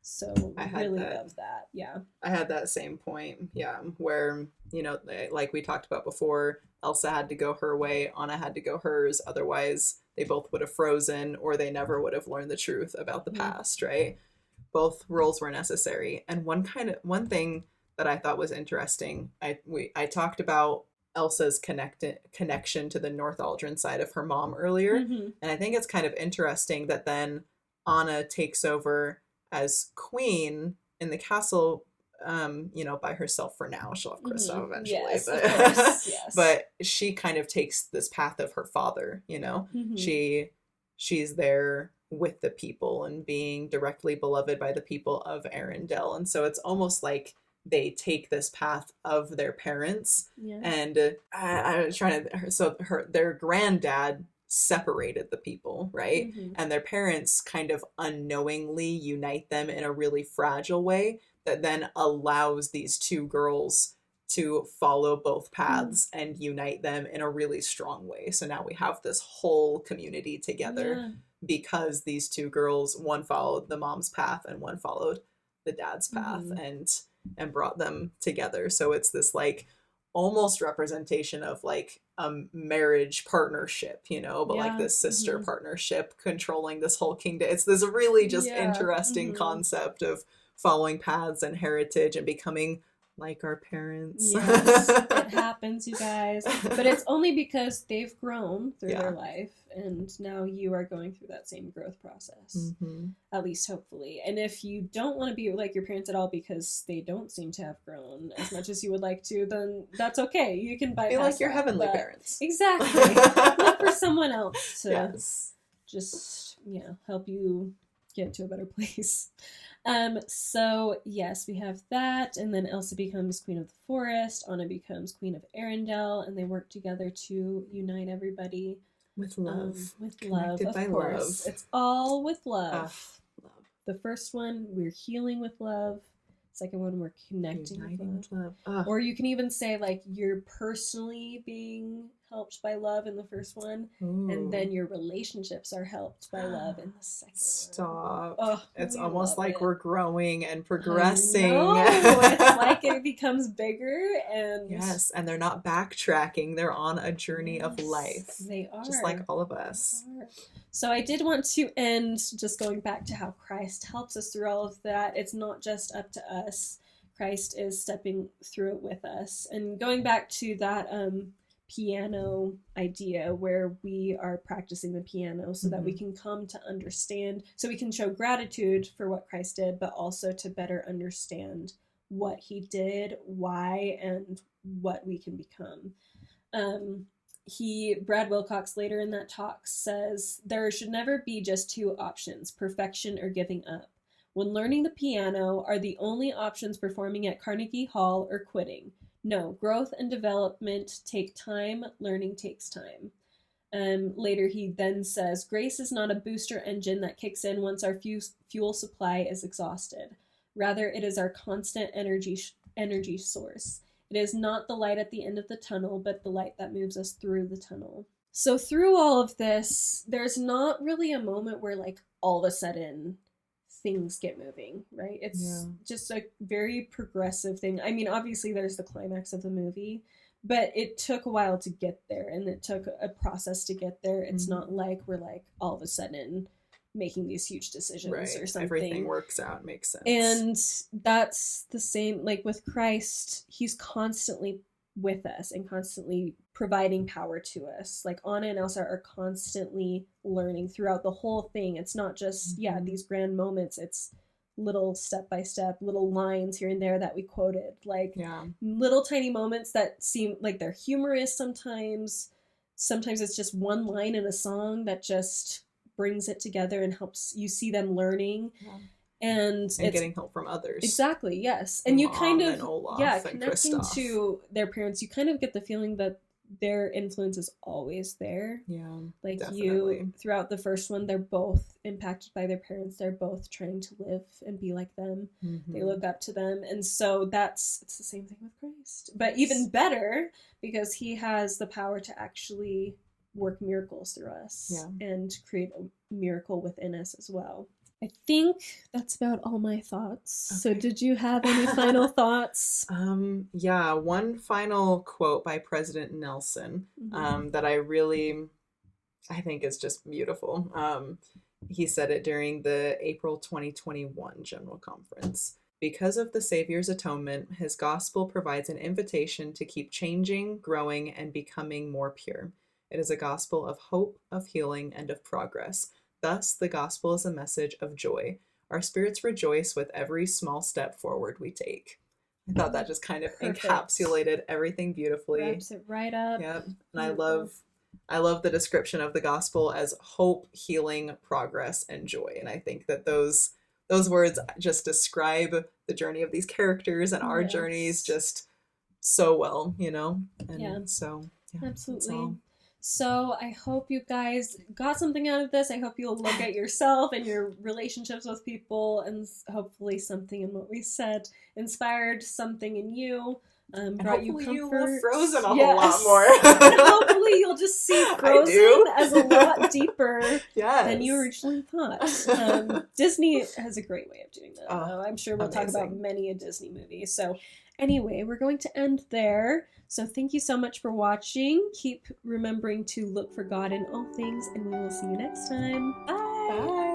So I really love that. Yeah. I had that same point. Yeah. Where, you know, like we talked about before, Elsa had to go her way, Anna had to go hers. Otherwise, they both would have frozen, or they never would have learned the truth about the past, right? Both roles were necessary. And one thing that I thought was interesting, I talked about Elsa's connection to the North Aldrin side of her mom earlier. And I think it's kind of interesting that then Anna takes over as queen in the castle, you know, by herself for now. She'll have Kristoff eventually. Yes, but, of course, yes. But she kind of takes this path of her father, you know? She's there with the people and being directly beloved by the people of Arendelle. And so it's almost like they take this path of their parents. And I was trying to, so their granddad separated the people, right? And their parents kind of unknowingly unite them in a really fragile way that then allows these two girls to follow both paths and unite them in a really strong way. So now we have this whole community together because these two girls, one followed the mom's path and one followed the dad's path and brought them together. So it's this like almost representation of like a marriage partnership, you know, but like this sister partnership controlling this whole kingdom. It's this really just interesting concept of following paths and heritage and becoming like our parents. Yes, it happens, you guys. But it's only because they've grown through their life, and now you are going through that same growth process. At least hopefully. And if you don't want to be like your parents at all because they don't seem to have grown as much as you would like to, then that's okay. You can bypass. Be like your that, heavenly parents. Exactly. Look for someone else to just help you get to a better place. So yes, we have that, and then Elsa becomes Queen of the Forest, Anna becomes Queen of Arendelle, and they work together to unite everybody. With love. With love, of course. Love. It's all with love. Love. The first one, we're healing with love. Second one, we're connecting with love. Or you can even say, like, you're personally being helped by love in the first one, and then your relationships are helped by love in the second one. Oh, it's almost like we're growing and progressing. It's like it becomes bigger, and yes, and they're not backtracking. They're on a journey of life. They are. Just like all of us. So I did want to end just going back to how Christ helps us through all of that. It's not just up to us. Christ is stepping through it with us. And going back to that piano idea where we are practicing the piano so that we Mhm. can come to understand, so we can show gratitude for what Christ did, but also to better understand what he did, why, and what we can become. Brad Wilcox later in that talk says, there should never be just two options, perfection or giving up. When learning the piano, are the only options performing at Carnegie Hall or quitting? No, growth and development take time, learning takes time. Later, he then says, grace is not a booster engine that kicks in once our fuel supply is exhausted. Rather, it is our constant energy source. It is not the light at the end of the tunnel, but the light that moves us through the tunnel. So through all of this, there's not really a moment where like all of a sudden things get moving, right? It's just a very progressive thing. I mean, obviously there's the climax of the movie, but it took a while to get there, and it took a process to get there. It's not like we're like all of a sudden making these huge decisions or something. Everything works out, makes sense. And that's the same, like with Christ, he's constantly with us and constantly providing power to us. Like Anna and Elsa are constantly learning throughout the whole thing. It's not just, these grand moments. It's little step by step, little lines here and there that we quoted. Like little tiny moments that seem like they're humorous sometimes. Sometimes it's just one line in a song that just brings it together and helps you see them learning. And getting help from others. Exactly, yes. And you kind of, Olaf connecting Kristoff. to their parents, you kind of get the feeling that their influence is always there. Yeah, like definitely. Throughout the first one, they're both impacted by their parents. They're both trying to live and be like them. They look up to them. And so it's the same thing with Christ. But even better, because he has the power to actually work miracles through us and create a miracle within us as well. I think that's about all my thoughts. Okay. So did you have any final thoughts? One final quote by President Nelson that I think is just beautiful. He said it during the April 2021 General Conference. Because of the Savior's atonement, his gospel provides an invitation to keep changing, growing, and becoming more pure. It is a gospel of hope, of healing, and of progress. Thus, the gospel is a message of joy. Our spirits rejoice with every small step forward we take. I thought that just kind of encapsulated everything beautifully. Wraps it right up. Yep. And I love the description of the gospel as hope, healing, progress, and joy. And I think that those words just describe the journey of these characters and our journeys just so well, And so, absolutely. So I hope you guys got something out of this. I hope you'll look at yourself and your relationships with people, and hopefully something in what we said inspired something in you. Brought you comfort. You love Frozen a whole lot more. And hopefully you'll just see Frozen as a lot deeper than you originally thought. Disney has a great way of doing that. I'm sure we'll talk about many a Disney movie. So anyway, we're going to end there. So thank you so much for watching. Keep remembering to look for God in all things, and we will see you next time. Bye! Bye!